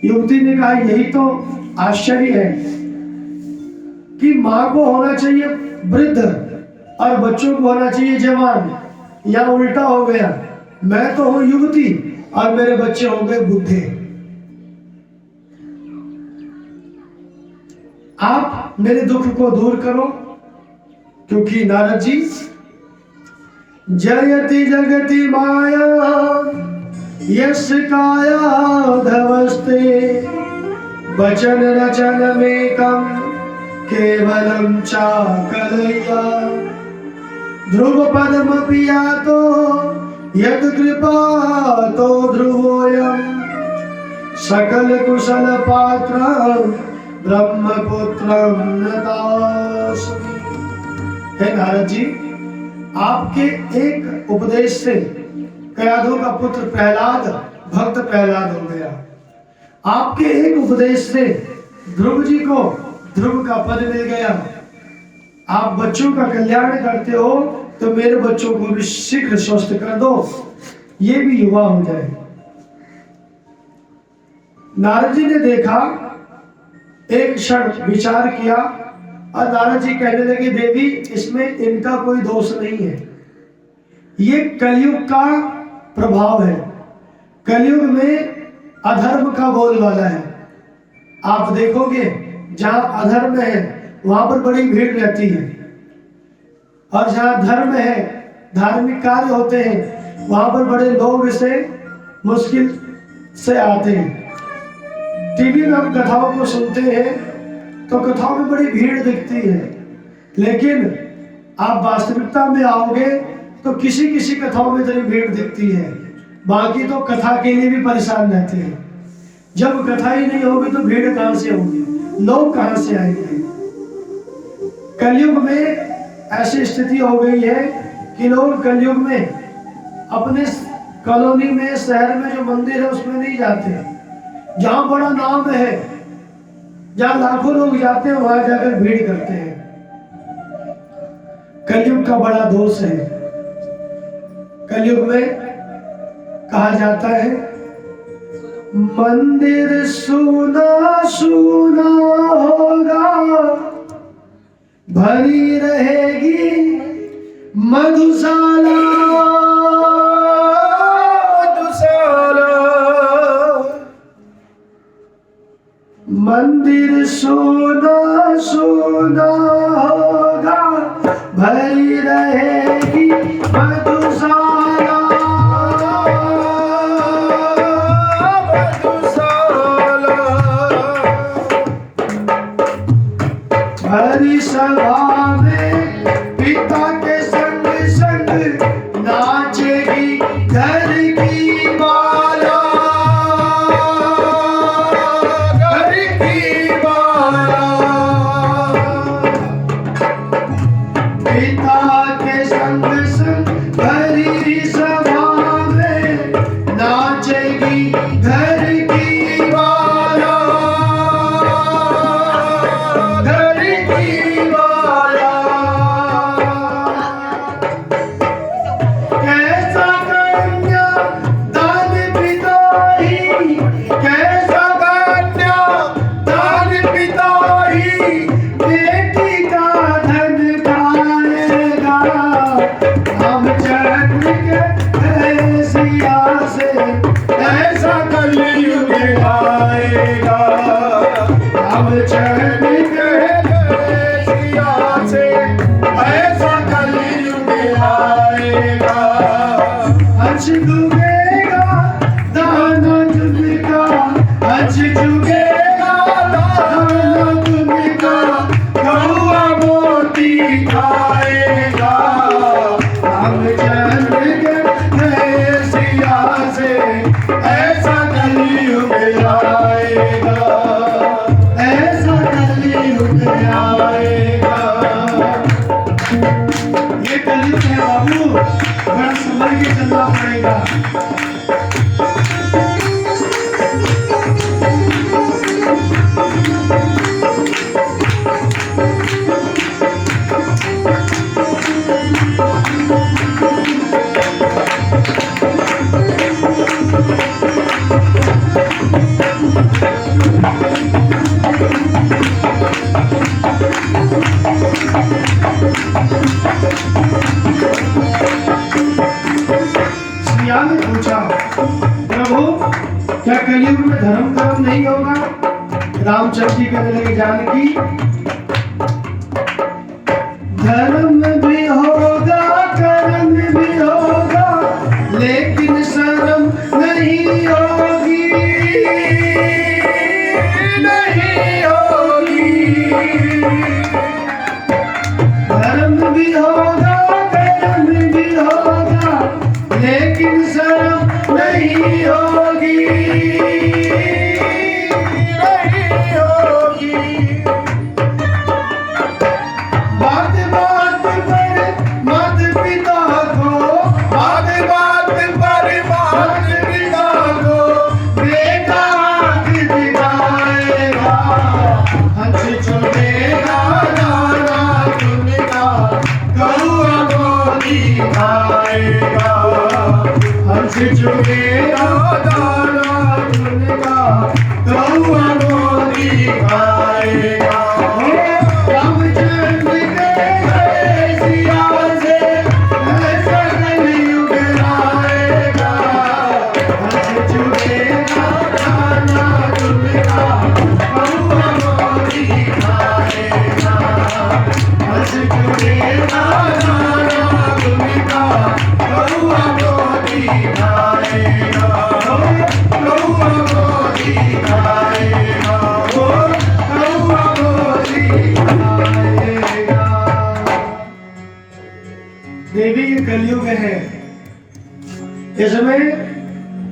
युवती ने कहा, यही तो आश्चर्य है कि मां को होना चाहिए वृद्ध, और बच्चों को होना चाहिए जवान। या उल्टा हो गया, मैं तो हूं युवती और मेरे बच्चे हो गए बुढ़े। आप मेरे दुख को दूर करो, क्योंकि नारद जी जयति जगति माया यश काया धवस्ते वचन रचन में कम केवलम चाकलया ध्रुव पदम पिया तो यद कृपा तो ध्रुवोयम सकल कुशल पात्र ब्रह्मपुत्रम नतास्मि। हे नारद जी, आपके एक उपदेश से कयाधु का पुत्र प्रहलाद भक्त प्रहलाद हो गया। आपके एक उपदेश से ध्रुव जी को ध्रुव का पद मिल गया। आप बच्चों का कल्याण करते हो तो मेरे बच्चों को भी शीघ्र स्वस्थ कर दो, ये भी युवा हो जाए। नारद जी ने देखा, एक क्षण विचार किया और नारद जी कहने लगे, देवी इसमें इनका कोई दोष नहीं है, ये कलयुग का प्रभाव है। कलयुग में अधर्म का बोलबाला है। आप देखोगे जहां अधर्म है वहां पर बड़ी भीड़ रहती है, और जहां धर्म है, धार्मिक कार्य होते हैं, वहां पर बड़े लोग से मुश्किल से आते हैं। टीवी में हम कथाओं को सुनते हैं तो कथाओं में बड़ी भीड़ दिखती है, लेकिन आप वास्तविकता में आओगे तो किसी किसी कथाओं में इतनी भीड़ दिखती है, बाकी तो कथा के लिए भी परेशान रहते हैं। जब कथा ही नहीं होगी तो भीड़ कहां से होगी, लोग कहां से आएंगे। कलयुग में ऐसी स्थिति हो गई है कि लोग कलयुग में अपने कॉलोनी में, शहर में जो मंदिर है उसमें नहीं जाते। जहां बड़ा नाम है, जहां लाखों लोग जाते हैं, वहां जाकर भीड़ करते हैं। कलयुग का बड़ा दोष है। कलयुग में कहा जाता है मंदिर सुना सुना होगा, भरी रहेगी मधुशाला मधुशाला। मंदिर सोना सोना होगा, भरी रहेगी मधुशाला मधुशाला। भरी सभा में पिता के संग संग नाचेगी घर की माला, घर की माला। पिता के संग संग भरी सभा में नाचेगी घर की माला, घर की माला। कैसा कन्या दान पिता ही, कैसा कन्या दान पिता ही, बेटी का धन खाएगा। हम चढ़ के सिया से ऐसा कलयुग आएगा। हम चढ़ के सिया से ऐसा कलयुग आएगा। हंस डूबेगा दाना चुनेगा, हंस डूबेगा दाना चुनेगा, कौआ मोती खाएगा। हम चल के सिया से ऐसा कलयुग आएगा, ऐसा कलयुग आएगा। ये कलयुग है बाबू, बड़ा संभल के चलना पड़ेगा। कलयुग में धर्म कर्म नहीं होगा। रामचंद्र जी कहने लगे जानकी धर्म भी होगा कर्म भी होगा लेकिन शर्म नहीं होगी, नहीं होगी। धर्म भी होगा कर्म भी होगा लेकिन शर्म नहीं होगी, नहीं होगी। बात बात पर मात पिता को, बात बात पर मात पिता को बेटा आँख दिखाएगा, हंस चुनेगा दाना चुनेगा कौआ को दिखाएगा, हंस चुनेगा दाना चुनेगा कौआ को दिखाएगा। रामचंद्र के सिया से ऐसा कलयुग आएगा, हंस चुनेगा दाना चुनेगा कौआ को दिखाएगा, हंस चुनेगा दाना चुनेगा कौआ को दिखाएगा, कौआ को दिखाएगा, कौआ को दिखाएगा। देवी ये कलयुग है, इसमें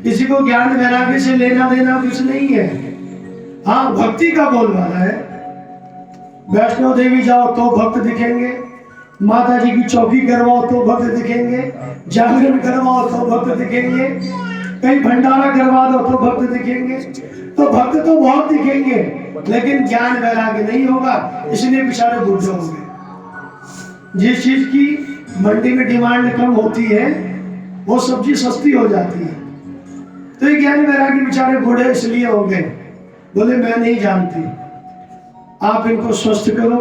किसी को ज्ञान वैराग्य से लेना देना कुछ नहीं है। हाँ भक्ति का बोलबाला है। वैष्णो देवी जाओ तो भक्त दिखेंगे, माता जी की चौकी करवाओ तो भक्त दिखेंगे, जागरण करवाओ तो भक्त दिखेंगे, कहीं भंडारा करवा दो तो भक्त दिखेंगे। तो भक्त तो बहुत दिखेंगे लेकिन ज्ञान वैराग्य नहीं होगा, इसलिए बेचारे बूढ़े होंगे। जिस चीज की मंडी में डिमांड कम होती है वो सब्जी सस्ती हो जाती है, तो ये ज्ञान वैराग्य बेचारे बूढ़े इसलिए हो गए। बोले मैं नहीं जानती, आप इनको स्वस्थ करो।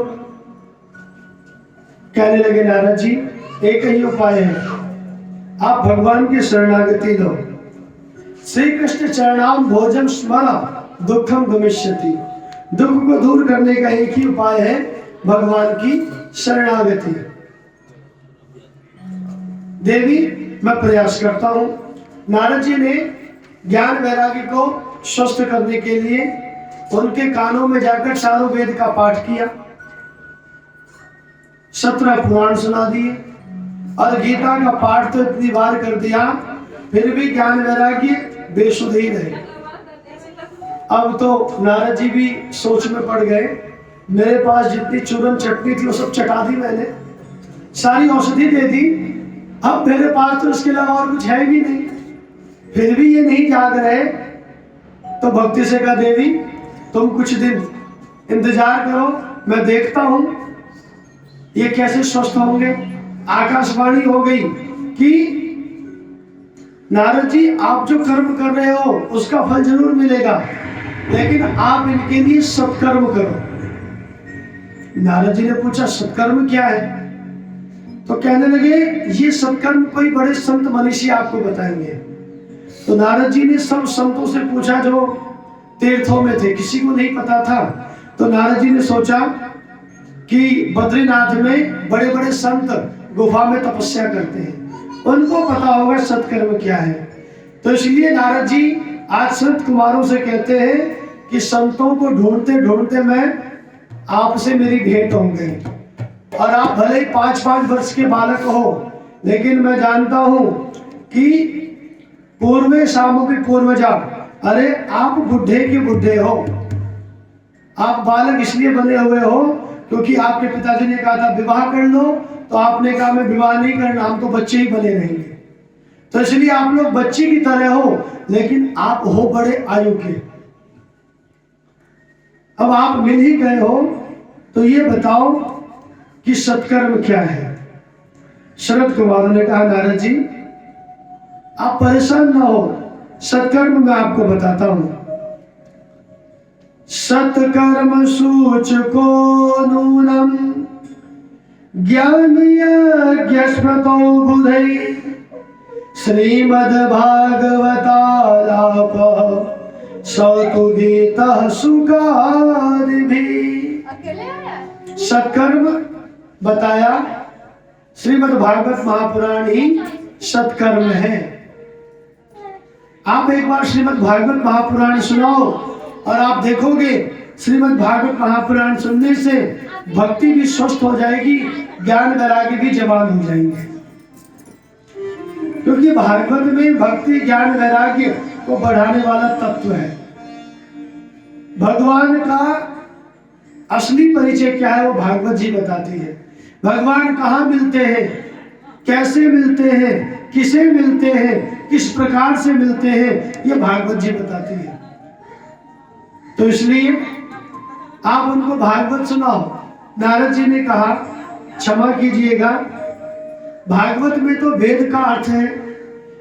कहने लगे नारद जी एक ही उपाय है, आप भगवान की शरणागति लो। श्री कृष्ण चरणाम भोजन स्मरा दुखम गमिष्यति। दुख को दूर करने का एक ही उपाय है भगवान की शरणागति। देवी मैं प्रयास करता हूं। नारद जी ने ज्ञान वैराग्य को स्वस्थ करने के लिए उनके कानों में जाकर चारों वेद का पाठ किया, 17 पुराण सुना दिए और गीता का पाठ तो इतनी बार कर दिया, फिर भी ज्ञान वैराग्य बेसुध ही रहे। अब तो नारद जी भी सोच में पड़ गए, मेरे पास जितनी चूरन चटनी थी वो सब चटा दी मैंने, सारी औषधि दे दी, अब मेरे पास तो इसके अलावा और कुछ है भी नहीं, फिर भी ये नहीं जाग रहे। तो भक्ति से कहा देवी तुम कुछ दिन इंतजार करो, मैं देखता हूं ये कैसे स्वस्थ होंगे। आकाशवाणी हो गई कि नारद जी आप जो कर्म कर रहे हो उसका फल जरूर मिलेगा, लेकिन आप इनके लिए सत्कर्म करो। नारद जी ने पूछा सत्कर्म क्या है? तो कहने लगे ये सत्कर्म कोई बड़े संत मनीषी आपको बताएंगे। तो नारद जी ने सब संतों से पूछा जो तीर्थों में थे, किसी को नहीं पता था। तो नारद जी ने सोचा कि बद्रीनाथ में बड़े बड़े संत गुफा में तपस्या करते हैं, उनको पता होगा सत्कर्म क्या है। तो इसलिए नारद जी आज संत कुमारों से कहते हैं कि संतों को ढूंढते ढूंढते मैं आपसे मेरी भेंट हो गई, और आप भले ही 5-5 वर्ष के बालक हो, लेकिन मैं जानता हूं कि पूर्वे शामों के पूर्वजा, अरे आप बुढ़े के बुढ़े हो, आप बालक इसलिए बने हुए हो क्योंकि आपके पिताजी ने कहा था विवाह कर लो, तो आपने कहा मैं विवाह नहीं करना, हम तो बच्चे ही बने रहेंगे। तो इसलिए आप लोग बच्चे की तरह हो, लेकिन आप हो बड़े आयु के। अब आप मिल ही गए हो, तो ये बताओ कि सत्कर्म क्या है। शरद कुमार ने कहा नारद जी आप परेशान ना हो, सत्कर्म मैं आपको बताता हूं। सत्कर्म सूचको नूनम ज्ञान यज्ञ स्मृतो बुधै श्रीमद् भागवतालाप सौतु गीता सुगार भी। सत्कर्म बताया, श्रीमद् भागवत महापुराण ही सत्कर्म है। आप एक बार श्रीमद् भागवत महापुराण सुनाओ और आप देखोगे श्रीमद् भागवत महापुराण सुनने से भक्ति भी स्वस्थ हो जाएगी, ज्ञान वैराग्य भी जवान हो जाएंगे। क्योंकि भागवत में भक्ति ज्ञान वैराग्य को बढ़ाने वाला तत्व है। भगवान का असली परिचय क्या है वो भागवत जी बताती है। भगवान कहाँ मिलते हैं, कैसे मिलते हैं, किसे मिलते हैं, किस प्रकार से मिलते हैं, ये भागवत जी बताती है। तो इसलिए आप उनको भागवत सुनाओ। नारद जी ने कहा, क्षमा कीजिएगा, भागवत में तो वेद का अर्थ है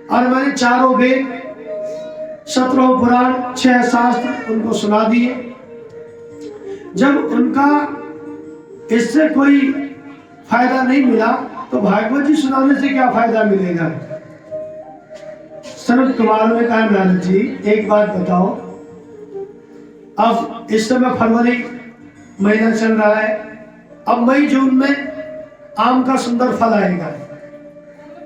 और मैंने चारों वेद, 17 पुराण, 6 शास्त्र उनको सुना दिए। जब उनका इससे कोई फायदा नहीं मिला तो भागवत जी सुनाने से क्या फायदा मिलेगा। सनत कुमार ने कहा, नारद जी एक बात बताओ, अब इस समय फरवरी महीना चल रहा है, अब मई जून में आम का सुंदर फल आएगा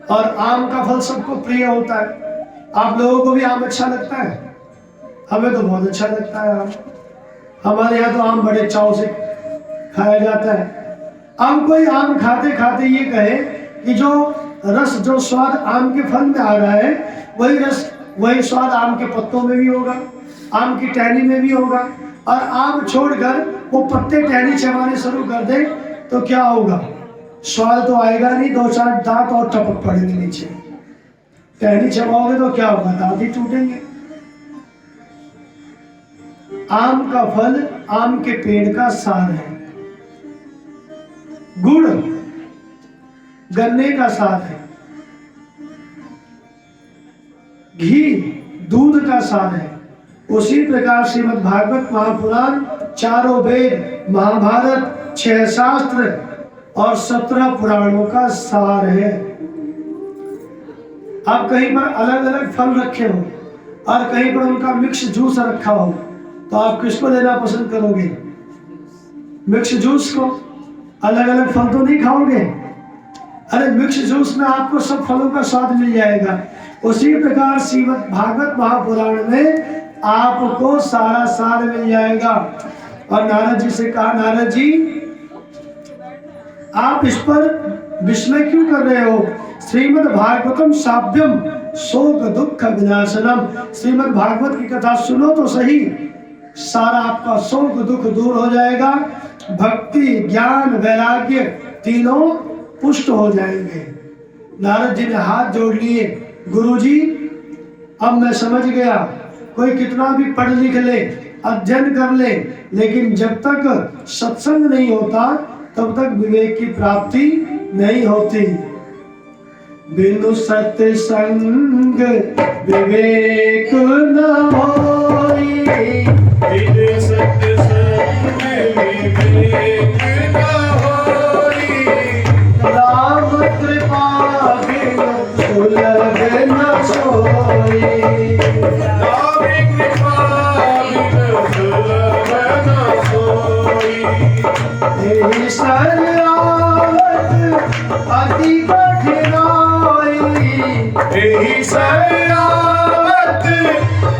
और आम का फल सबको प्रिय होता है। आप लोगों को भी आम अच्छा लगता है? हमें तो बहुत अच्छा लगता है आम। हमारे यहाँ तो आम बड़े चाव से खाया जाता है। अब कोई आम खाते खाते ये कहे कि जो रस, जो स्वाद आम के फल में आ रहा है, वही रस, वही स्वाद आम के पत्तों में भी होगा, आम की टहनी में भी होगा, और आम छोड़कर वो पत्ते टहनी चबाने शुरू कर दे तो क्या होगा? स्वाद तो आएगा नहीं, 2-4 दांत और टपक पड़ेंगे नीचे। टहनी चबाओगे तो क्या होगा? दांत ही टूटेंगे। आम का फल आम के पेड़ का सार है। गुड़ गन्ने का सार है। घी दूध का सार है। उसी प्रकार श्रीमद् भागवत महापुराण, चारों वेद, महाभारत, 6 शास्त्र और 17 पुराणों का सार है। आप कहीं पर अलग अलग फल रखे हो और कहीं पर उनका मिक्स जूस रखा हो तो आप किसको लेना पसंद करोगे? मिक्स जूस को। अलग अलग फल तो नहीं खाओगे। अरे मिक्स जूस में आपको सब फलों का स्वाद मिल जाएगा। उसी प्रकार श्रीमद् भागवत महापुराण में आपको सारा सार मिल जाएगा। और नारद जी से कहा, नारद जी आप इस पर विस्मय क्यों कर रहे हो? श्रीमद् भागवतम साभ्यम शोक दुख विनाशनम। श्रीमद् भागवत की कथा सुनो तो सही, सारा आपका शोक दुख दूर हो जाएगा। भक्ति, ज्ञान, वैराग्य तीनों पुष्ट हो जाएंगे। नारद जी ने हाथ जोड़ लिए, गुरुजी अब मैं समझ गया, कोई कितना भी पढ़ लिख ले, अध्ययन कर ले, लेकिन जब तक सत्संग नहीं होता तब तक विवेक की प्राप्ति नहीं होती। बिनु सत्संग विवेक न होई, बिनु सत्संग विवेक न होई, राम कृपा बिनु सुलभ न सोई। राम कृपा बिनु सुलभ न सोई। एहि शरणागत अति कठिनाई, एहि शरणागत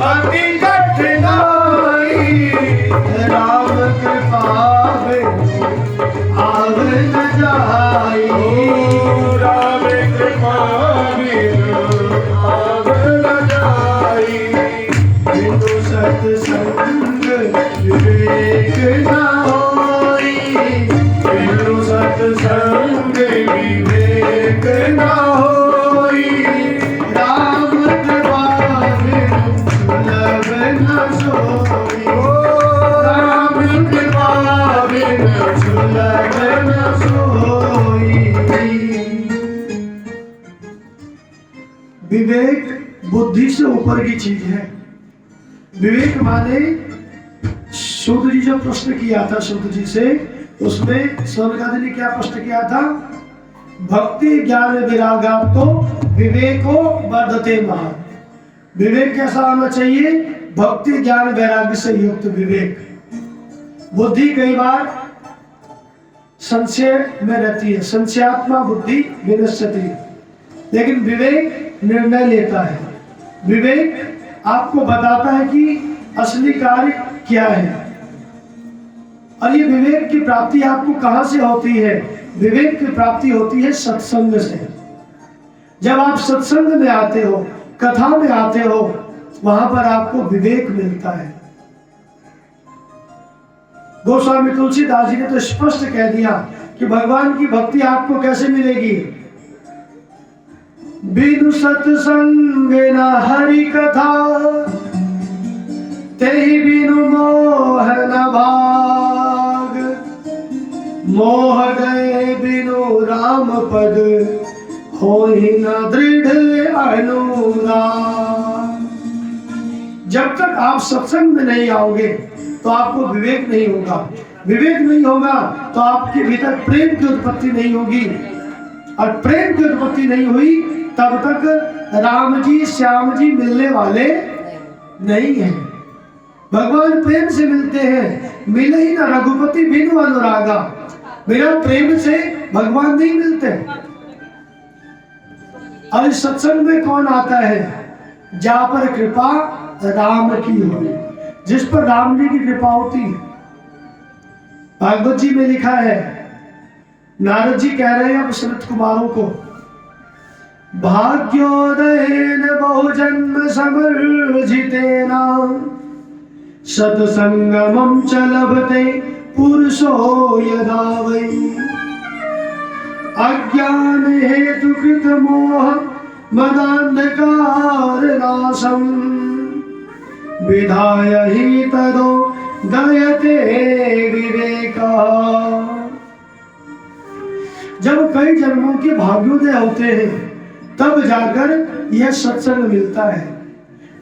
अति कठिनाई, राम कृपा बिनु आव न जाई। राम कृपा बिनु आव न जाई। बिनु सत्संग विवेक न होई, बिनु सत्संग विवेक न होई, राम कृपा बिनु सुलभ न सोई। राम कृपा बिनु सुलभ न सोई। विवेक बुद्धि से ऊपर की चीज है। विवेक माने सूत जी जो प्रश्न किया था सूत जी से, उसमें स्वर्गादि ने क्या प्रश्न किया था? भक्ति ज्ञान विरागात्तो विवेको वर्धते महान। विवेक कैसा होना चाहिए? भक्ति ज्ञान वैराग्य से युक्त विवेक। बुद्धि कई बार संशय में रहती है, संशयात्मा बुद्धि विनश्यति, लेकिन विवेक निर्णय लेता है। विवेक आपको बताता है कि असली कार्य क्या है। और ये विवेक की प्राप्ति आपको कहां से होती है? विवेक की प्राप्ति होती है सत्संग से। जब आप सत्संग में आते हो, कथा में आते हो, वहां पर आपको विवेक मिलता है। गोस्वामी तुलसीदास जी ने तो स्पष्ट कह दिया कि भगवान की भक्ति आपको कैसे मिलेगी? बिनु सत्संग न हरि कथा, तेहि बिनु मोह न भाग, मोह गए बिनु राम पद, होहि न दृढ़ अनुराग। जब तक आप सत्संग में नहीं आओगे तो आपको विवेक नहीं होगा। विवेक नहीं होगा तो आपके भीतर प्रेम की उत्पत्ति नहीं होगी, और प्रेम की उत्पत्ति नहीं हुई तब तक राम जी श्याम जी मिलने वाले नहीं हैं। भगवान प्रेम से मिलते हैं, मिले ही ना रघुपति बिनु अनुरागा। बिना प्रेम से भगवान नहीं मिलते। और इस सत्संग में कौन आता है? जहां पर कृपा राम की हो, जिस पर राम जी की कृपा होती है। भागवत जी में लिखा है, नारद जी कह रहे हैं अब सनत कुमारों को, भाग्योदयेन बहुजन्म समर्जितेन सत्संगमं च लभते पुरुषो यदा वै, अज्ञान हेतु कृत मोह मदान्धकार नाशम, विधाय ही तदो दयते विवेका। जब कई जन्मों के भाग्योदय होते हैं तब जाकर यह सत्संग मिलता है।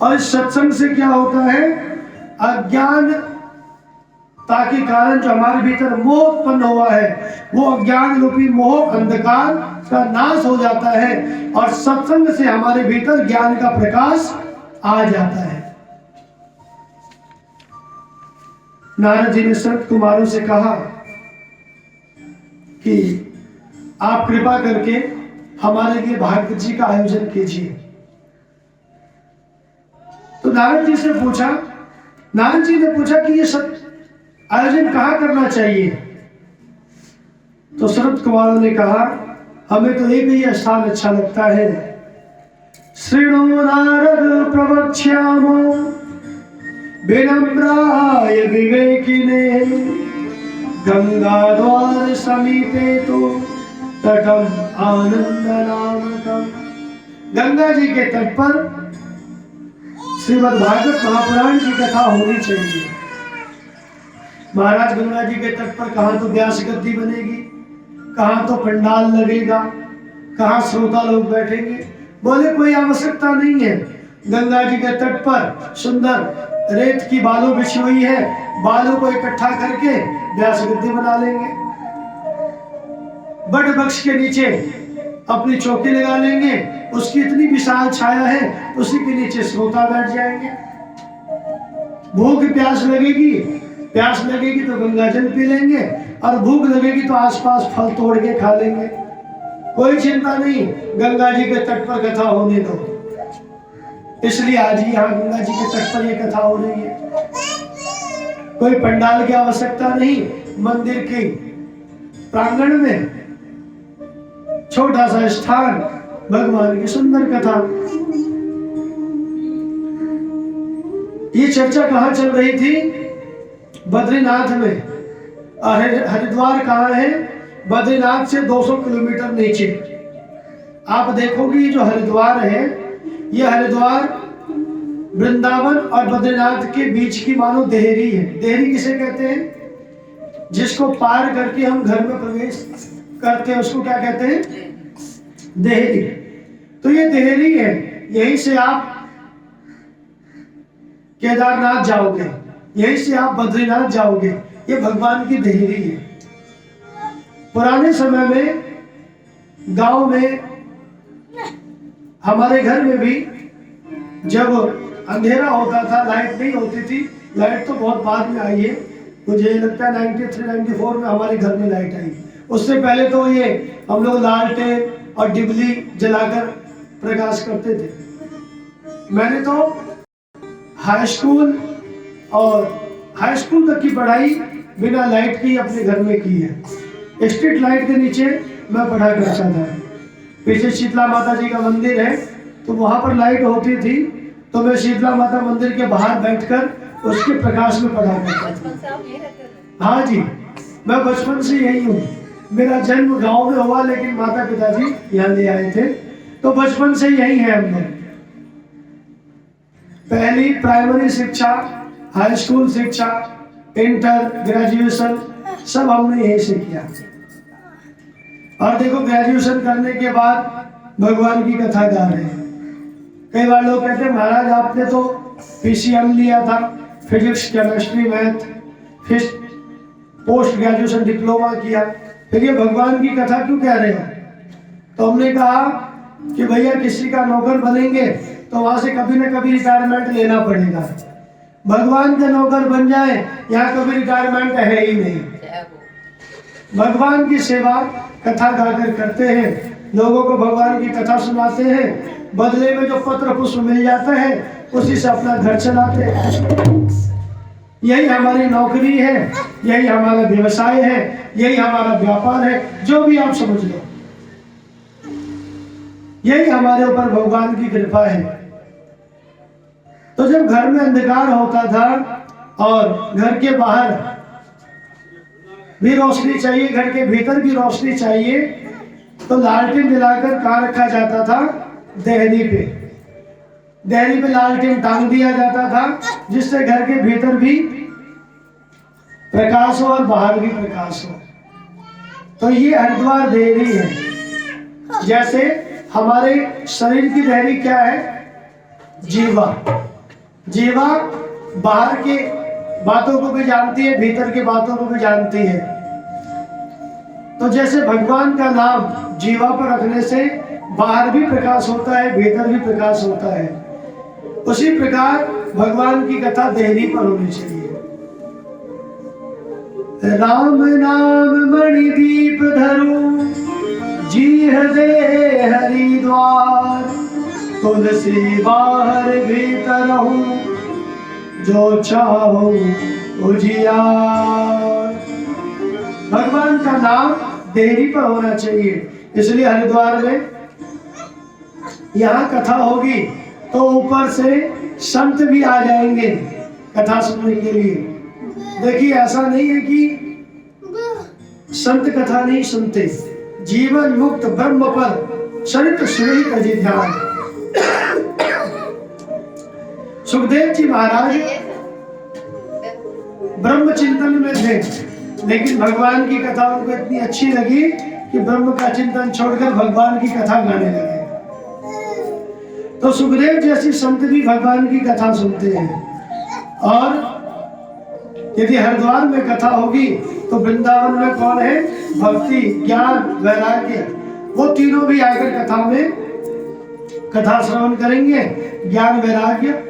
और इस सत्संग से क्या होता है? अज्ञान ताकि कारण जो हमारे भीतर मोह उत्पन्न हुआ है, वो अज्ञान रूपी मोह अंधकार का नाश हो जाता है, और सत्संग से हमारे भीतर ज्ञान का प्रकाश आ जाता है। नारद जी ने संत कुमारों से कहा कि आप कृपा करके हमारे लिए भागवत जी का आयोजन कीजिए। तो नारद जी से पूछा, नारद जी ने पूछा कि ये सब आयोजन कहाँ करना चाहिए? तो संत कुमारों ने कहा, हमें तो एक ही स्थान अच्छा लगता है। श्रीणो नारद प्रवक्ष्यामो विनम्राय विवेकिने, गंगा द्वार समीपे तो तटम आनंद नामकम। गंगा जी के तट पर श्रीमद् भागवत महापुराण की कथा होनी चाहिए। महाराज गंगा जी के तट पर कहाँ तो व्यास गद्दी बनेगी, कहाँ तो पंडाल लगेगा, कहाँ श्रोता लोग बैठेंगे। बोले कोई आवश्यकता नहीं है। गंगा जी के तट पर सुंदर रेत की बालू बिछी हुई है, बालू को इकट्ठा करके व्यास गद्दी बना लेंगे। बट वृक्ष के नीचे अपनी चौकी लगा लेंगे, उसकी इतनी विशाल छाया है, उसी के नीचे श्रोता बैठ जाएंगे। भूख प्यास लगेगी, प्यास लगेगी तो गंगा जल पी लेंगे, और भूख लगेगी तो आसपास फल तोड़ के खा लेंगे। कोई चिंता नहीं, गंगा जी के तट पर कथा होने दो। इसलिए आज यहाँ गंगा जी के तट पर यह कथा हो रही है। कोई पंडाल की आवश्यकता नहीं, मंदिर के प्रांगण में छोटा सा स्थान, भगवान की सुंदर कथा। ये चर्चा कहाँ चल रही थी? बद्रीनाथ में। हरिद्वार कहाँ है? बद्रीनाथ से 200 किलोमीटर नीचे। आप देखोगे जो हरिद्वार है, यह हरिद्वार वृंदावन और बद्रीनाथ के बीच की मानो देहरी है। देहरी किसे कहते हैं? जिसको पार करके हम घर में प्रवेश करते हैं, उसको क्या कहते हैं? देहरी। तो ये देहरी है, यहीं से आप केदारनाथ जाओगे, यहीं से आप बद्रीनाथ जाओगे। ये भगवान की देहरी है। पुराने समय में गांव में, हमारे घर में भी जब अंधेरा होता था, लाइट नहीं होती थी, लाइट तो बहुत बाद में आई है, मुझे लगता है 93-94 में हमारे घर में लाइट आई। उससे पहले तो ये हम लोग लालटेन और डिबली जलाकर प्रकाश करते थे। मैंने तो हाई स्कूल तक की पढ़ाई बिना लाइट की अपने घर में की है। स्ट्रीट लाइट के नीचे मैं पढ़ा करता था। पीछे शीतला माता जी का मंदिर है, तो वहाँ पर लाइट होती थी, तो मैं शीतला माता मंदिर के बाहर बैठकर उसके प्रकाश में पढ़ा करता था। हाँ जी, मैं बचपन से यही हूँ। मेरा जन्म गांव में हुआ, लेकिन माता पिताजी यहाँ ले आए थे, तो बचपन से यही है हमने। पहली प्राइमरी शिक्षा, हाई स्कूल शिक्षा, इंटर, ग्रेजुएशन सब हमने यहीं से किया। और देखो, ग्रेजुएशन करने के बाद भगवान की कथा गा रहे हैं। कई बार लोग कहते हैं महाराज आपने तो पीसीएम लिया था, फिजिक्स, केमिस्ट्री, मैथ, फिर पोस्ट ग्रेजुएशन डिप्लोमा किया, फिर ये भगवान की कथा क्यों कह रहे हैं? तो हमने कहा कि भैया किसी का नौकर बनेंगे तो वहां से कभी ना कभी रिटायरमेंट लेना पड़ेगा। भगवान के नौकर बन जाए, यहाँ कभी रिटायरमेंट है ही नहीं। भगवान की सेवा कथा गाकर करते हैं, लोगों को भगवान की कथा सुनाते हैं, बदले में जो पत्र पुष्प मिल जाता है उसी से अपना घर चलाते हैं। यही हमारी नौकरी है, यही हमारा व्यवसाय है, यही हमारा व्यापार है, जो भी आप समझ लो, यही हमारे ऊपर भगवान की कृपा है। तो जब घर में अंधकार होता था और घर के बाहर भी रोशनी चाहिए, घर के भीतर भी रोशनी चाहिए, तो लालटेन जलाकर कहाँ रखा जाता था? देहरी पे। देहरी पे लालटेन टांग दिया जाता था, जिससे घर के भीतर भी प्रकाश हो और बाहर भी प्रकाश हो। तो ये हरिद्वार देहरी है। जैसे हमारे शरीर की देहरी क्या है? जीवा। जीवा बाहर के बातों को भी जानती है, भीतर के बातों को भी जानती है। तो जैसे भगवान का नाम जीवा पर रखने से बाहर भी प्रकाश होता है, भीतर भी प्रकाश होता है, उसी प्रकार भगवान की कथा देहरी पर होनी चाहिए। राम नाम मणि दीप धरू, जी हृदय हरिद्वार, तुलसी बाहर भीतर हूँ, जो चाहो उजियार। भगवान का नाम देहरी पर होना चाहिए। इसलिए हरिद्वार में यहाँ कथा होगी तो ऊपर से संत भी आ जाएंगे कथा सुनने के लिए। देखिए, ऐसा नहीं है कि संत कथा नहीं सुनते। जीवन मुक्त ब्रह्म पर चरित्र सुनित अजि ध्यान। सुखदेव जी महाराज ब्रह्म चिंतन में थे, लेकिन भगवान की कथा उनको इतनी अच्छी लगी कि ब्रह्म का चिंतन छोड़कर भगवान की कथा गाने लगे। तो सुखदेव जैसी संत भी भगवान की कथा सुनते हैं। और यदि हरिद्वार में कथा होगी तो वृंदावन में कौन है? भक्ति, ज्ञान, वैराग्य, वो तीनों भी आकर कथा में कथा श्रवण करेंगे, ज्ञान वैराग्य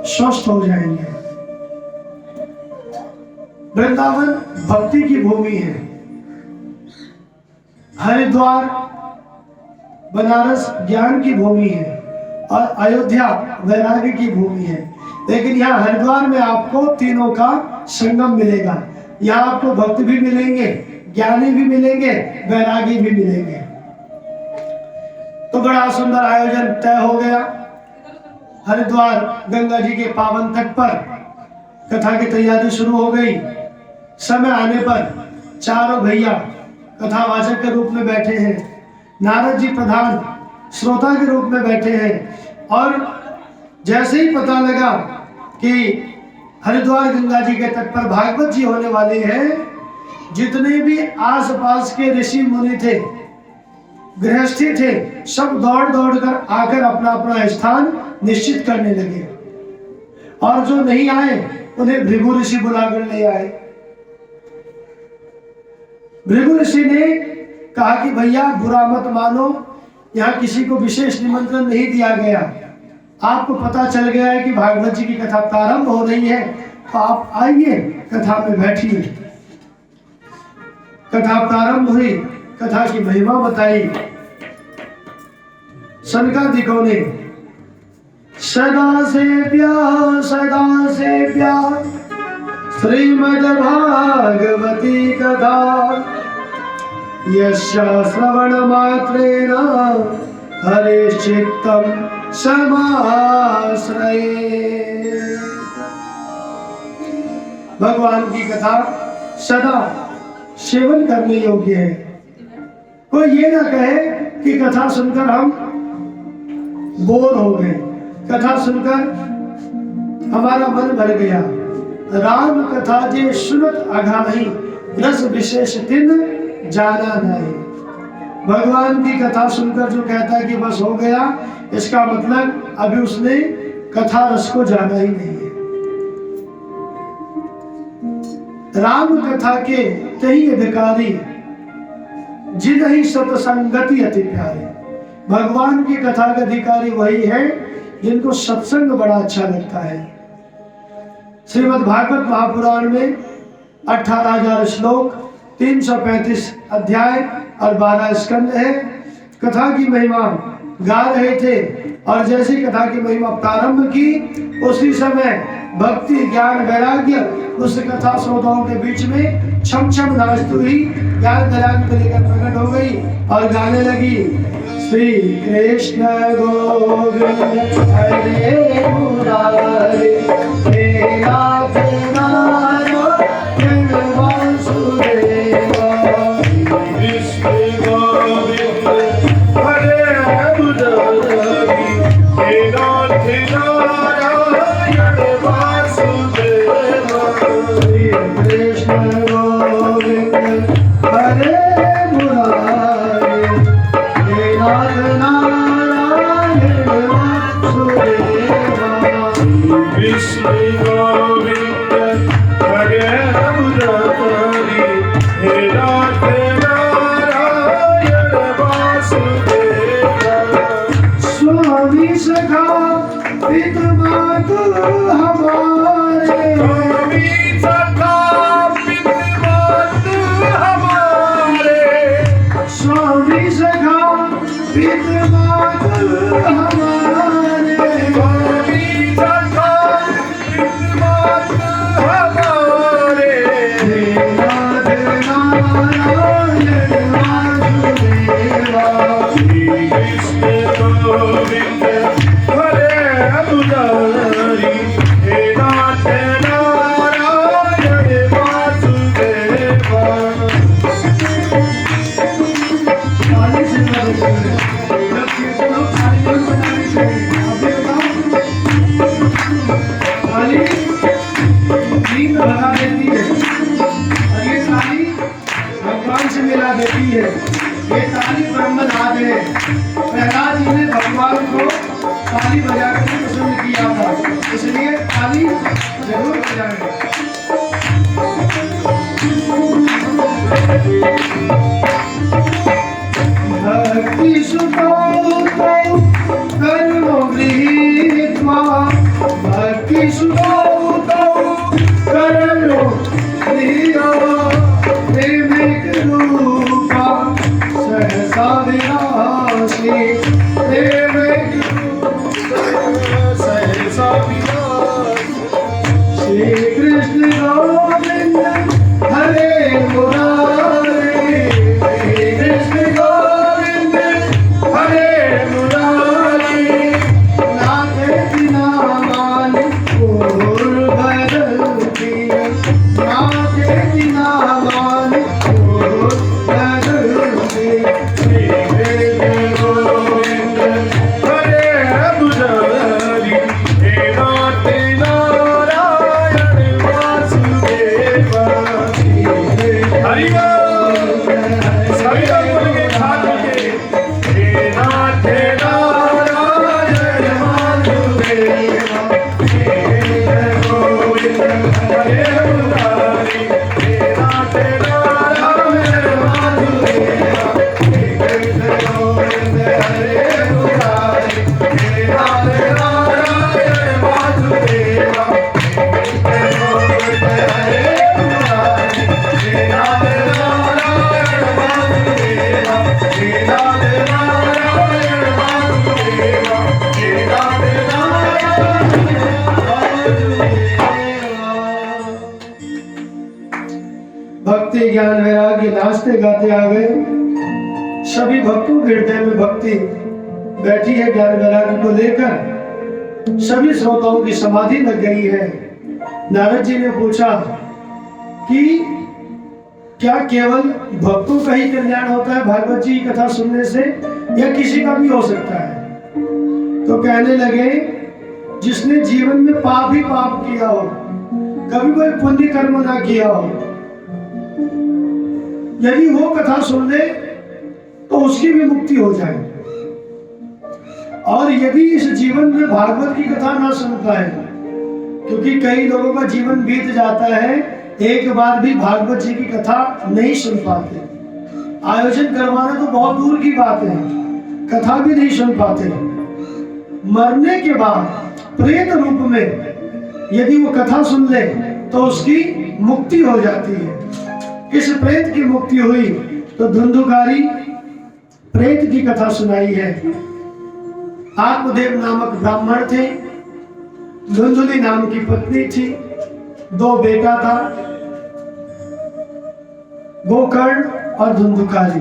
स्वस्थ हो जाएंगे। वृंदावन भक्ति की भूमि है, हरिद्वार बनारस ज्ञान की भूमि है, और अयोध्या वैराग्य की भूमि है। लेकिन यहाँ हरिद्वार में आपको तीनों का संगम मिलेगा। यहाँ आपको भक्त भी मिलेंगे, ज्ञानी भी मिलेंगे, वैरागी भी मिलेंगे। तो बड़ा सुंदर आयोजन तय हो गया। हरिद्वार गंगा जी के पावन तट पर कथा की तैयारी शुरू हो गई। समय आने पर चारों भैया कथावाचक के रूप में बैठे हैं, नारद जी प्रधान श्रोता के रूप में बैठे हैं। और जैसे ही पता लगा कि हरिद्वार गंगा जी के तट पर भागवत जी होने वाले हैं, जितने भी आसपास के ऋषि मुनि थे, गृहस्थी थे, सब दौड़ दौड़ कर आकर अपना अपना स्थान निश्चित करने लगे। और जो नहीं आए उन्हें भृगु ऋषि बुलाकर ले आए। भृगु ऋषि ने कहा कि भैया बुरा मत मानो, यहाँ किसी को विशेष निमंत्रण नहीं दिया गया, आपको पता चल गया है कि भागवत जी की कथा प्रारंभ हो रही है, तो आप आइए कथा में बैठिए। कथा प्रारंभ हुई, कथा की महिमा बताई। सनकादिकों ने सदा सेव्या श्रीमद् भागवती कथा यस्य श्रवण मात्रेण हरिश्चित्तम समाश्रये। भगवान की कथा सदा सेवन करने योग्य है। कोई ये ना कहे कि कथा सुनकर हम बोर हो गए, कथा सुनकर हमारा मन भर गया। राम कथा जे सुनत अघाही रस विशेष तिन जाना नहीं। भगवान की कथा सुनकर जो कहता है कि बस हो गया, इसका मतलब अभी उसने कथा रस को जाना ही नहीं है। राम कथा के तही अधिकारी जिन ही सत्संगति अति प्यारे। भगवान की कथा के अधिकारी वही है जिनको सत्संग बड़ा अच्छा लगता है। श्रीमद् भागवत महापुराण में 18,000 श्लोक, 335 अध्याय और 12 स्कंद है। कथा की महिमा गा रहे थे और जैसे कथा की महिमा प्रारंभ की, उसी समय भक्ति ज्ञान वैराग्य उस कथा श्रोताओं के बीच में छम छम नाचती हुई ज्ञान वैराग्य को लेकर प्रकट हो गई और गाने लगी। श्री कृष्ण गोविंद हरे मुरारी हे नाथ नारायण वासुदेवा। कृष्ण गोविंद हरे मुरारी हे नाथ नारायण वासुदेवा। श्री कृष्ण गोविंद हरे मुरारी हे नाथ नारायण वासुदेवा। कृष्ण गोविंद हरे मुरारी हे नाथ नारायण वासुदेवा। स्वामी सखा पित मातु हमारे। स्वामी सखा पित मातु हमारे। स्वामी सखा पित मातु हमारे। स्वामी सखा पित मातु हमारे। हे नाथ नारायण वासुदेवा। श्री कृष्ण गोविंद हरे मुरारी हे नाथ नारायण वासुदेवा। ताली से बजाते हैं। जब कीर्तन हो, ताली और बजानी चाहिए। अब ये बताओ, ताली नींद भगा देती है और ये ताली भगवान से मिला देती है। ये ताली ब्रह्मनाद है। प्रहलाद जी ने भगवान को ताली बजाकर प्रसन्न किया था, इसलिए ताली जरूर बजाएं। भक्ति सुतो कर्म गृहीत्वा। भक्ति सुतो कर्म गृहीत्वा। प्रेमिक रूपा सहसा विनाशी। प्रेमिक सहसा विनाशी। श्री कृष्ण गोविंद हरे मुरारी। श्री कृष्ण गोविंद हरे मुरारी। नाथ बिना मान को ज्ञान वैराग्य नाचते गाते आ गए। सभी भक्तों के हृदय में भक्ति बैठी है ज्ञान वैराग्य को लेकर। सभी श्रोताओं की समाधि लग गई है। नारद जी ने पूछा कि क्या केवल भक्तों का ही कल्याण होता है भागवत जी की कथा सुनने से, या किसी का भी हो सकता है? तो कहने लगे, जिसने जीवन में पाप ही पाप किया हो, कभी कोई पुण्य कर्म ना किया हो, यदि वो कथा सुन ले तो उसकी भी मुक्ति हो जाए। और यदि इस जीवन में भागवत की कथा ना सुन पाए, क्योंकि कई लोगों का जीवन बीत जाता है, एक बार भी भागवत जी की कथा नहीं सुन पाते। आयोजन करवाना तो बहुत दूर की बात है, कथा भी नहीं सुन पाते। मरने के बाद प्रेत रूप में यदि वो कथा सुन ले तो उसकी मुक्ति हो जाती है। इस प्रेत की मुक्ति हुई तो धुंधुकारी प्रेत की कथा सुनाई है। आत्मदेव नामक ब्राह्मण थे, धुंधुली नाम की पत्नी थी, 2 बेटा था, गोकर्ण और धुंधुकारी।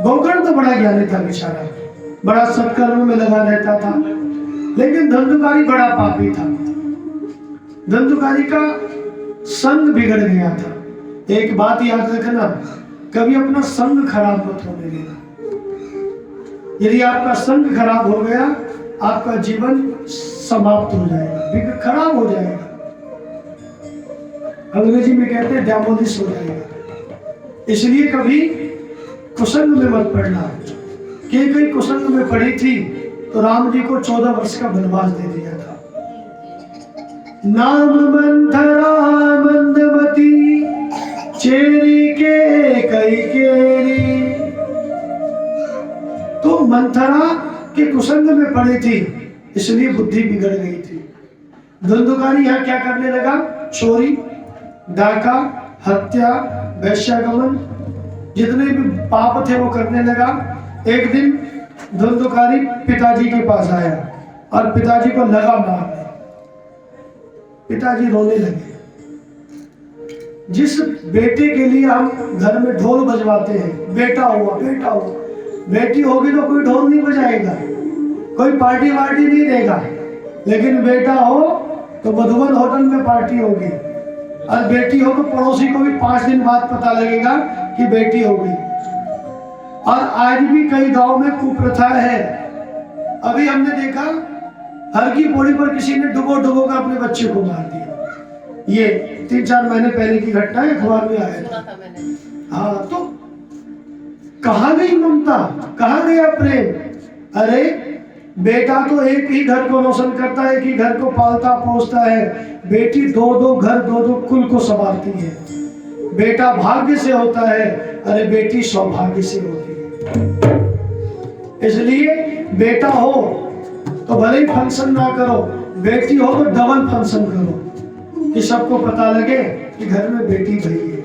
गोकर्ण तो बड़ा ज्ञानी था बेचारा, बड़ा सत्कर्म में लगा रहता था, लेकिन धुंधुकारी बड़ा पापी था। धुंधुकारी का संग बिगड़ गया था। एक बात याद रखना, कभी अपना संग खराब मत होने देना। यदि आपका संग खराब हो गया, आपका जीवन समाप्त हो जाएगा, खराब हो जाएगा। अंग्रेजी में कहते हैं डैमोलिश हो जाएगा। इसलिए कभी कुसंग में मत पड़ना। कई कुसंग में पड़ी थी तो राम जी को 14 वर्ष का वनवास दे दिया था। नाम मंथरा मंदमती, चेरी के कई केरी। तो मंथरा के कुसंग में पड़ी थी, इसलिए बुद्धि बिगड़ गई थी। धुंधुकारी यहाँ क्या करने लगा? चोरी, डाका, हत्या, वैश्यागमन, जितने भी पाप थे वो करने लगा। एक दिन धुंधुकारी पिताजी के पास आया और पिताजी को लगा मारने। पिताजी रोने लगे। जिस बेटे के लिए हम घर में ढोल बजवाते हैं, बेटा हुआ बेटा हुआ, बेटी होगी तो कोई ढोल नहीं बजाएगा, कोई पार्टी वार्टी नहीं देगा, लेकिन बेटा हो तो मधुबन होटल में पार्टी होगी, और बेटी हो तो पड़ोसी को भी 5 दिन बाद पता लगेगा कि बेटी होगी। और आज भी कई गांव में कुप्रथा है। अभी हमने देखा हर की पौड़ी पर किसी ने डुबो कर अपने बच्चे को मार दिया। ये 3-4 महीने पहले की घटना है, अखबार में आया था। हाँ, तो कहाँ गई ममता, कहाँ गया प्रेम? अरे बेटा तो एक ही घर को रोशन करता है, एक ही घर को पालता पोसता है। बेटी 2-2 घर 2-2 कुल को संभालती है। बेटा भाग्य से होता है, अरे बेटी सौभाग्य से होती है। इसलिए बेटा हो तो भले ही फंक्शन ना करो, बेटी हो तो डबल फंक्शन करो कि सबको पता लगे कि घर में बेटी भई है।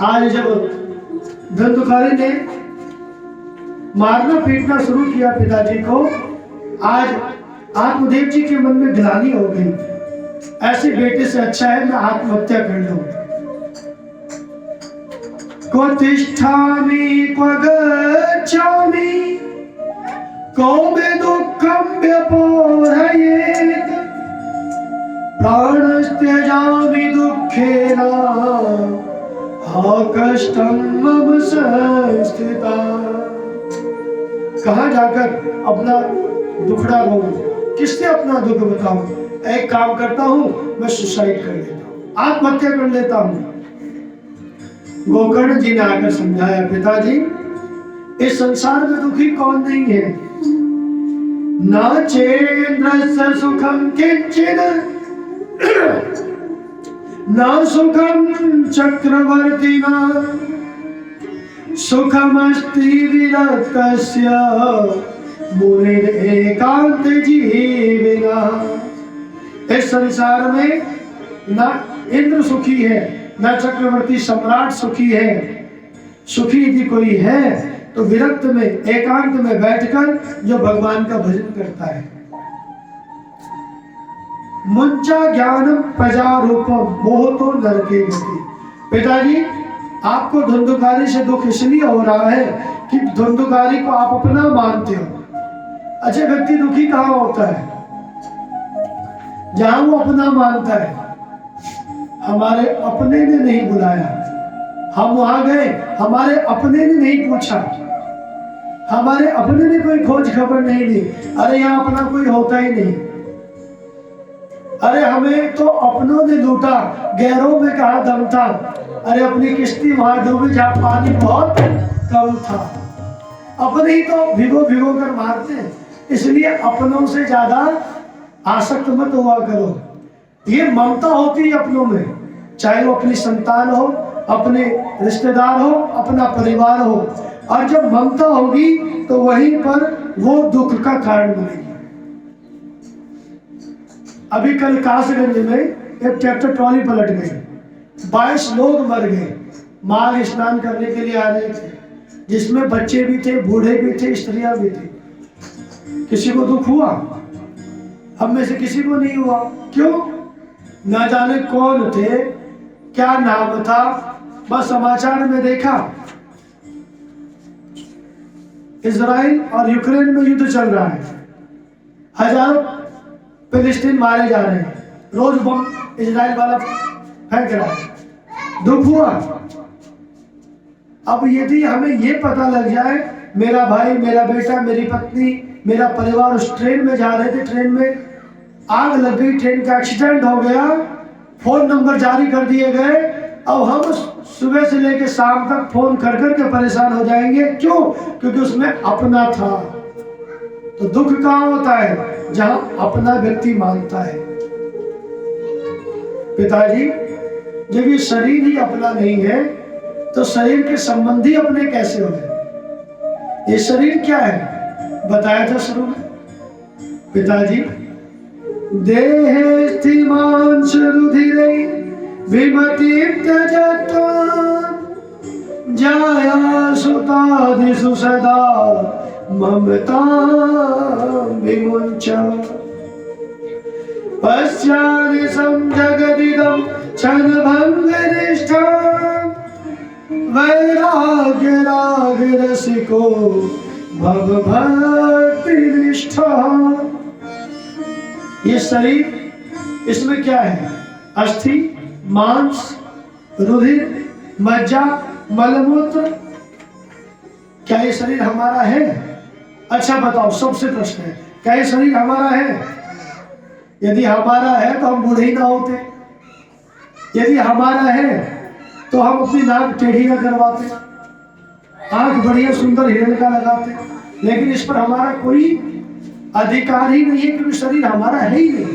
आज जब धुंधुकारी ने मारना पीटना शुरू किया पिताजी को, आज आत्मदेव जी के मन में ग्लानि हो गई। ऐसे बेटे से अच्छा है मैं आत्महत्या कर लूं। क्व तिष्ठामि क्व गच्छामि को मे दुःखं व्यपोरयेत् प्राणस्त्यजामि दुःखेन हा कष्टं मम संस्थिता। कहाँ जाकर अपना दुखड़ा रो, किससे अपना दुख बताऊं? एक काम करता हूं, मैं सुसाइड कर लेता हूं, आत्महत्या कर लेता हूं। गोकर्ण जी ने आकर समझाया, पिताजी इस संसार में दुखी कौन नहीं है? न चेन्द्रस्य सुखं किंचित् न सुखं चक्रवर्तिना सुखमस्ति विरक्तस्य मुनिरेकांत जीविना। इस संसार में न इंद्र सुखी है, न चक्रवर्ती सम्राट सुखी है। सुखी यदि कोई है तो विरक्त में, एकांत में बैठकर जो भगवान का भजन करता है। मुंचा ज्ञानम प्रजा रूपम मोह तो नरके गति। पिताजी, आपको धुंधुकारी से दुख इसलिए हो रहा है कि धुंधुकारी को आप अपना मानते हो। अच्छा, व्यक्ति दुखी कहाँ होता है? जहां वो अपना मानता है। हमारे अपने ने नहीं बुलाया, हम वहां गए, हमारे अपने ने नहीं पूछा, हमारे अपने ने कोई खोज खबर नहीं ली। अरे यहाँ अपना कोई होता ही नहीं। अरे हमें तो अपनों ने लूटा, गैरों में कहा दम था। अरे अपनी किश्ती वहां डूबी जहाँ पानी बहुत कम था। अपने ही तो भिगो भिगो कर मारते हैं। इसलिए अपनों से ज्यादा आसक्त मत हुआ करो। ये ममता होती है अपनों में, चाहे वो अपनी संतान हो, अपने रिश्तेदार हो, अपना परिवार हो। और जब ममता होगी तो वहीं पर वो दुख का कारण बनेगी। अभी कल कासगंज में एक ट्रैक्टर ट्रॉली पलट गई, 22 लोग मर गए। माघ स्नान करने के लिए आ रहे थे, जिसमें बच्चे भी थे, बूढ़े भी थे, स्त्रियां भी थी। किसी को दुख हुआ? हम में से किसी को नहीं हुआ। क्यों? ना जाने कौन थे, क्या नाम था, बस समाचार में देखा इजराइल और यूक्रेन में युद्ध चल रहा है, हजारों फिलिस्तीन मारे जा रहे हैं, रोज बम इजराइल वाला फेंक रहा है। दुख हुआ। अब यदि हमें ये पता लग जाए मेरा भाई, मेरा बेटा, मेरी पत्नी, मेरा परिवार उस ट्रेन में जा रहे थे, ट्रेन में आग लग गई, ट्रेन का एक्सीडेंट हो गया, फोन नंबर जारी कर दिए गए, अब हम सुबह से लेकर शाम तक फोन कर करके परेशान हो जाएंगे। क्यों? क्योंकि उसमें अपना था। तो दुख कहाँ होता है? जहां अपना व्यक्ति मानता है। पिताजी, जब ये शरीर ही अपना नहीं है तो शरीर के संबंधी अपने कैसे हो गए? ये शरीर क्या है? बताया था शुरू में। पिताजी, देहेस्तिमांश रुधिरे विमति त्यजत्वा जाया सुतादिषु सदा ममता विमुञ्च पश्चादिशं जगदिदं क्षणभङ्गनिष्ठं वैराग्य राग रसिको भवभक्तिनिष्ठा। ये शरीर, इसमें क्या है? अस्थि, मांस, रुधिर, मज्जा, मलमूत्र। क्या ये शरीर हमारा है? अच्छा बताओ, सबसे प्रश्न है, क्या ये शरीर हमारा है? यदि हमारा है तो हम बूढ़े ही ना होते। यदि हमारा है तो हम अपनी नाक टेढ़ी ना करवाते, आंख बढ़िया सुंदर हिरण का लगाते। लेकिन इस पर हमारा कोई अधिकार ही नहीं है, क्योंकि शरीर हमारा है ही नहीं।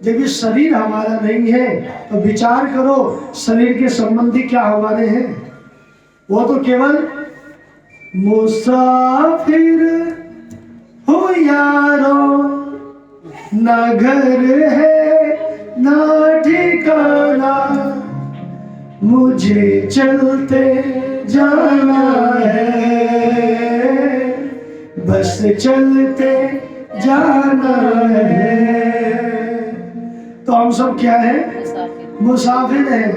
जब ये शरीर हमारा नहीं है तो विचार करो शरीर के संबंधी क्या हमारे हैं। वो तो केवल मुसाफिर हो यारो, ना घर है ना ठिकाना, मुझे चलते जाना है, बस चलते जाना है। तो हम सब क्या है? मुसाफिर हैं।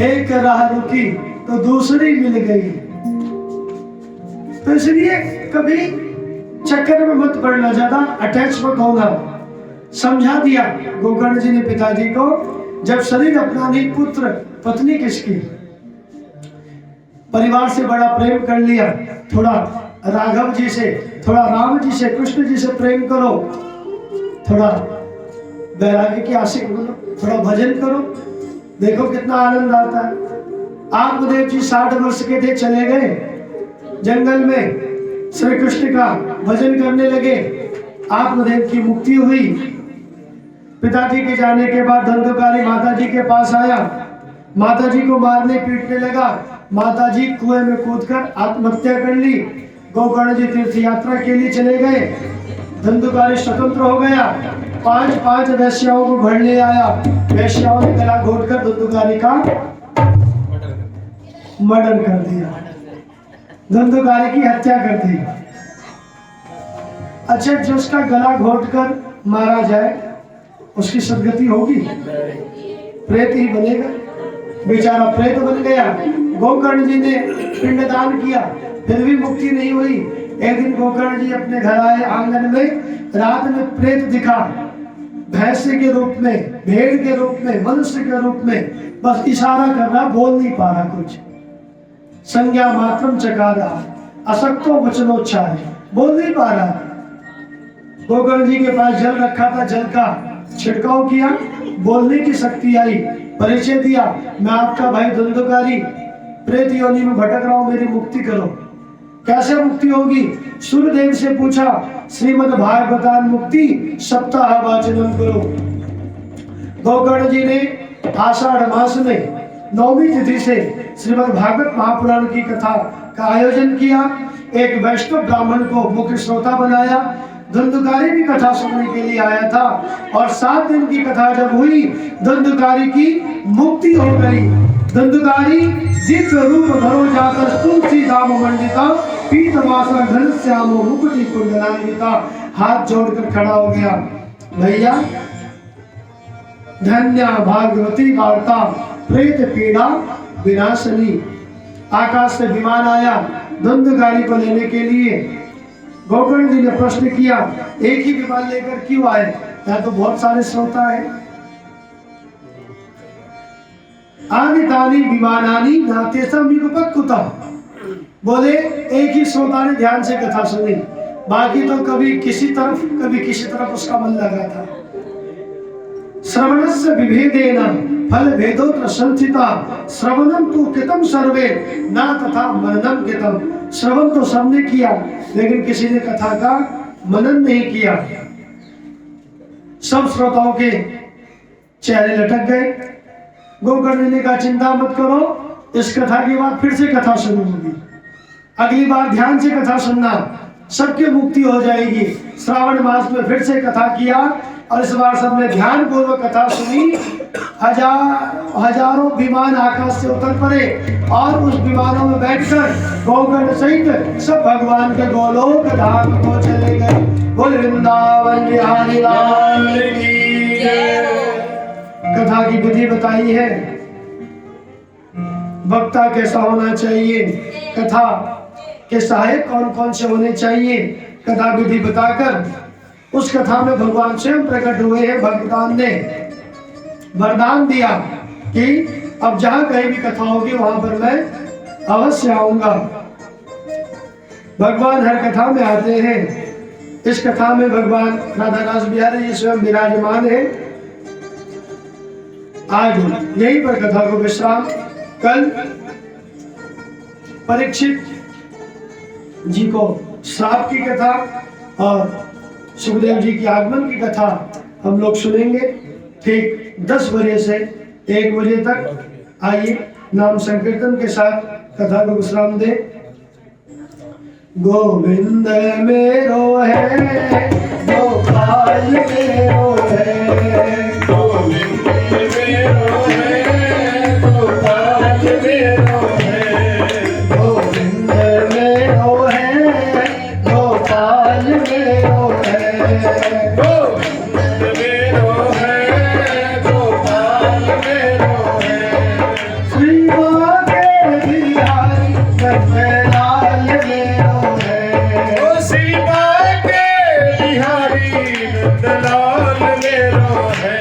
एक राह रुकी तो दूसरी मिल गई। तो इसलिए कभी चक्कर में मत पड़ना, ज्यादा अटैच मत होना। समझा दिया गोकर्ण जी ने पिताजी को। जब शरीर अपना नहीं, पुत्र पत्नी किसकी, परिवार से बड़ा प्रेम कर लिया, थोड़ा राघव जी से, थोड़ा राम जी से, कृष्ण जी से प्रेम करो, थोड़ा वैराग्य की आशिक बनो, थोड़ा भजन करो, देखो कितना आनंद आता है। आत्मदेव जी 60 वर्ष के थे, चले गए जंगल में, श्री कृष्ण का भजन करने लगे, आत्मदेव की मुक्ति हुई। पिताजी के जाने के बाद धंधुकारी माता जी के पास आया, माता जी को मारने पीटने लगा। माता जी कुएं में कूदकर आत्महत्या कर ली। गोकर्ण जी तीर्थ यात्रा के लिए चले गए। धंधुकारी स्वतंत्र हो गया, 5 वैश्याओं को घर ले आया। वैश्याओं ने गला घोटकर धंधुकारी का मर्डर कर दिया, धंधुकारी की हत्या कर दी। अच्छा, जिसका गला घोटकर मारा जाए उसकी सदगति होगी? प्रेत ही बनेगा। बेचारा प्रेत बन गया। गोकर्ण जी ने पिंडदान किया, फिर भी मुक्ति नहीं हुई। एक दिन गोकर्ण जी अपने घर आए, आंगन में रात में प्रेत दिखा, भैंस के रूप में, भेड़ के रूप में, मनुष्य के रूप में, बस इशारा कर रहा, बोल नहीं पा रहा कुछ। संज्ञा मात्रम चका रहा, असक्तो वचनोच्चार, बोल नहीं पा रहा। गोकर्ण जी के पास जल रखा था, जल का छिड़काव किया, बोलने की शक्ति आई, परिचय दिया, मैं आपका भाई धुंधकारी प्रेत योनि में भटक रहा हूं, मेरी मुक्ति करो। कैसे मुक्ति होगी? सूर्यदेव से पूछा, श्रीमद् भागवतान मुक्ति सप्ताह वाचनम करो। गोकर्ण जी ने आषाढ़ मास में 9वीं तिथि से श्रीमद् भागवत महापुराण की कथा का आयोजन किया। एक वैष्णव ब्राह्मण को मुख्य श्रोता बनाया। धुंधकारी भी कथा सुनने के लिए आया था और 7 दिन की कथा जब हुई, धुंधकारी की मुक्ति हो गई। धुंधकारी दिव्य रूप धरो जाकर तुलसी धाम मंडिता, पीतवासा घन श्यामो मुकुटि कुंडलान्विता, हाथ जोड़कर खड़ा हो गया। भैया, धन्य भागवती वार्ता प्रेत पीड़ा विनाशनी। आकाश से विमान आया धुंधकारी को लेने के लिए। गोकर्ण जी ने प्रश्न किया, एक ही विमान लेकर क्यों आए? यहाँ तो बहुत सारे श्रोता है। आनी तानी विमानानी नातेसम विपत्कुता, बोले एक ही श्रोता ने ध्यान से कथा सुनी, बाकी तो कभी किसी तरफ उसका मन लगा था। श्रवणस्य विभेदेन फल भेदोत्र संस्थिता, श्रवणम तो कृतम सर्वे ना तथा मननम कृतम। श्रवण तो सबने किया, लेकिन किसी ने कथा का मनन नहीं किया। सब श्रोताओं के चेहरे लटक गए। गोकर्ण ने कहा, चिंता मत करो, इस कथा के बाद फिर से कथा शुरू होगी, अगली बार ध्यान से कथा सुनना, सबकी मुक्ति हो जाएगी। श्रावण मास में फिर से कथा किया और इस बार सबने ध्यान पूर्वक कथा सुनी। हजारों विमान आकाश से उतर पड़े और उस विमानों में बैठकर गोकर्ण सहित सब भगवान के गोलोक धाम को चले गए। बोल वृंदावन बिहारी लाल की जय। कथा की विधि बताई है, वक्ता कैसा होना चाहिए, कथा के सहायक कौन कौन से होने चाहिए, कथा विधि बताकर उस कथा में भगवान स्वयं प्रकट हुए हैं। भगवान ने वरदान दिया कि अब जहां कहीं भी कथा होगी वहां पर मैं अवश्य आऊंगा। भगवान हर कथा में आते हैं। इस कथा में भगवान राधा रास बिहारी जी स्वयं विराजमान है। आज यहीं पर कथा को विश्राम। कल परीक्षित जी को श्राप की कथा और सुखदेव जी की आगमन की कथा हम लोग सुनेंगे ठीक 10 बजे से 1 बजे तक। आइए नाम संकीर्तन के साथ कथा को विश्राम दे। गोविंद मेरो है, गोपाल मेरो है, गोविंद मेरो है, गोपाल मेरो है, गोविंद मेरो है, गोपाल मेरो है, गोविंद मेरो है, गोपाल मेरो है, श्री के बिहारी नंदलाल मेरो है, ओ श्री के बिहारी नंदलाल मेरो है।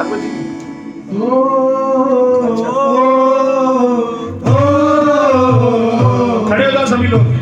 पार्वती ओ खड़े हो जाओ सभी लोग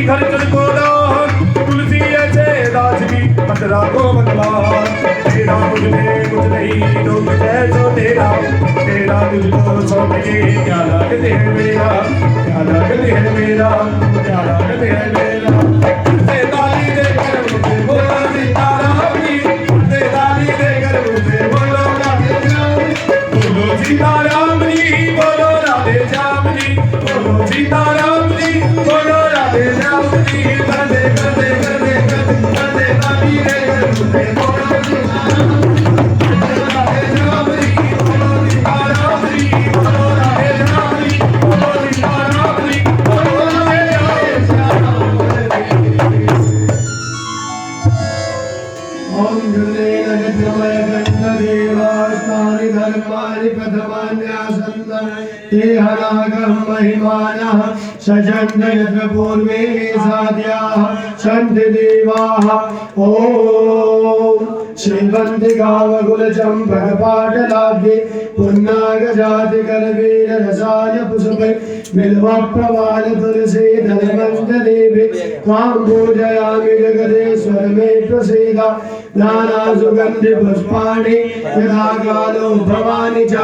घर चल को तुलसी ऐसे दास भी मंदरा को भगवान तेरा कुछ नहीं तो कुछ है जो तेरा तेरा तुझको सौंपे क्या लगते है मेरा क्या लगते है मेरा क्या लगते है मेरा ते ताली देकर मुझे बोला सीताराम जी ते ताली देकर मुझे बोलो राधे श्याम बोलो सीताराम जी बोलो राधे श्याम जी बोलो सीताराम जी बोलो राधे श्याम जी करदे करदे करदे करदे ताली देकर मुझे बोलो सीताराम राधे श्याम जी बोलो सीताराम जी बोलो राधे श्याम जी बोलो सीताराम जी बोलो राधे श्याम ओम जुले नगत्रमय गंधदेवास्तानि धर्माणि प्रथमान्यासन्न ते हनागं महिमानः सजन्त यत्र पूर्वे साध्याः सन्ति देवाः ओम श्रीवन्दिकावकुलचम्पकपाटलाभ्ये पुन्नागजातिकरवीर रसाय पुष्पै बिल्वप्रवाल तुलसी धनवन्तदेवी त्वां पूजयामि जगदीश्वर मे प्रसीद नानासुगन्धि पुष्पाणि यथा कालो भवानि च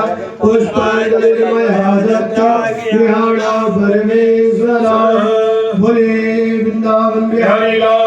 पुष्पाञ्जलिर्मया दत्ता विहाणा परमेश्वर बोले वृन्दावन बिहारी लाल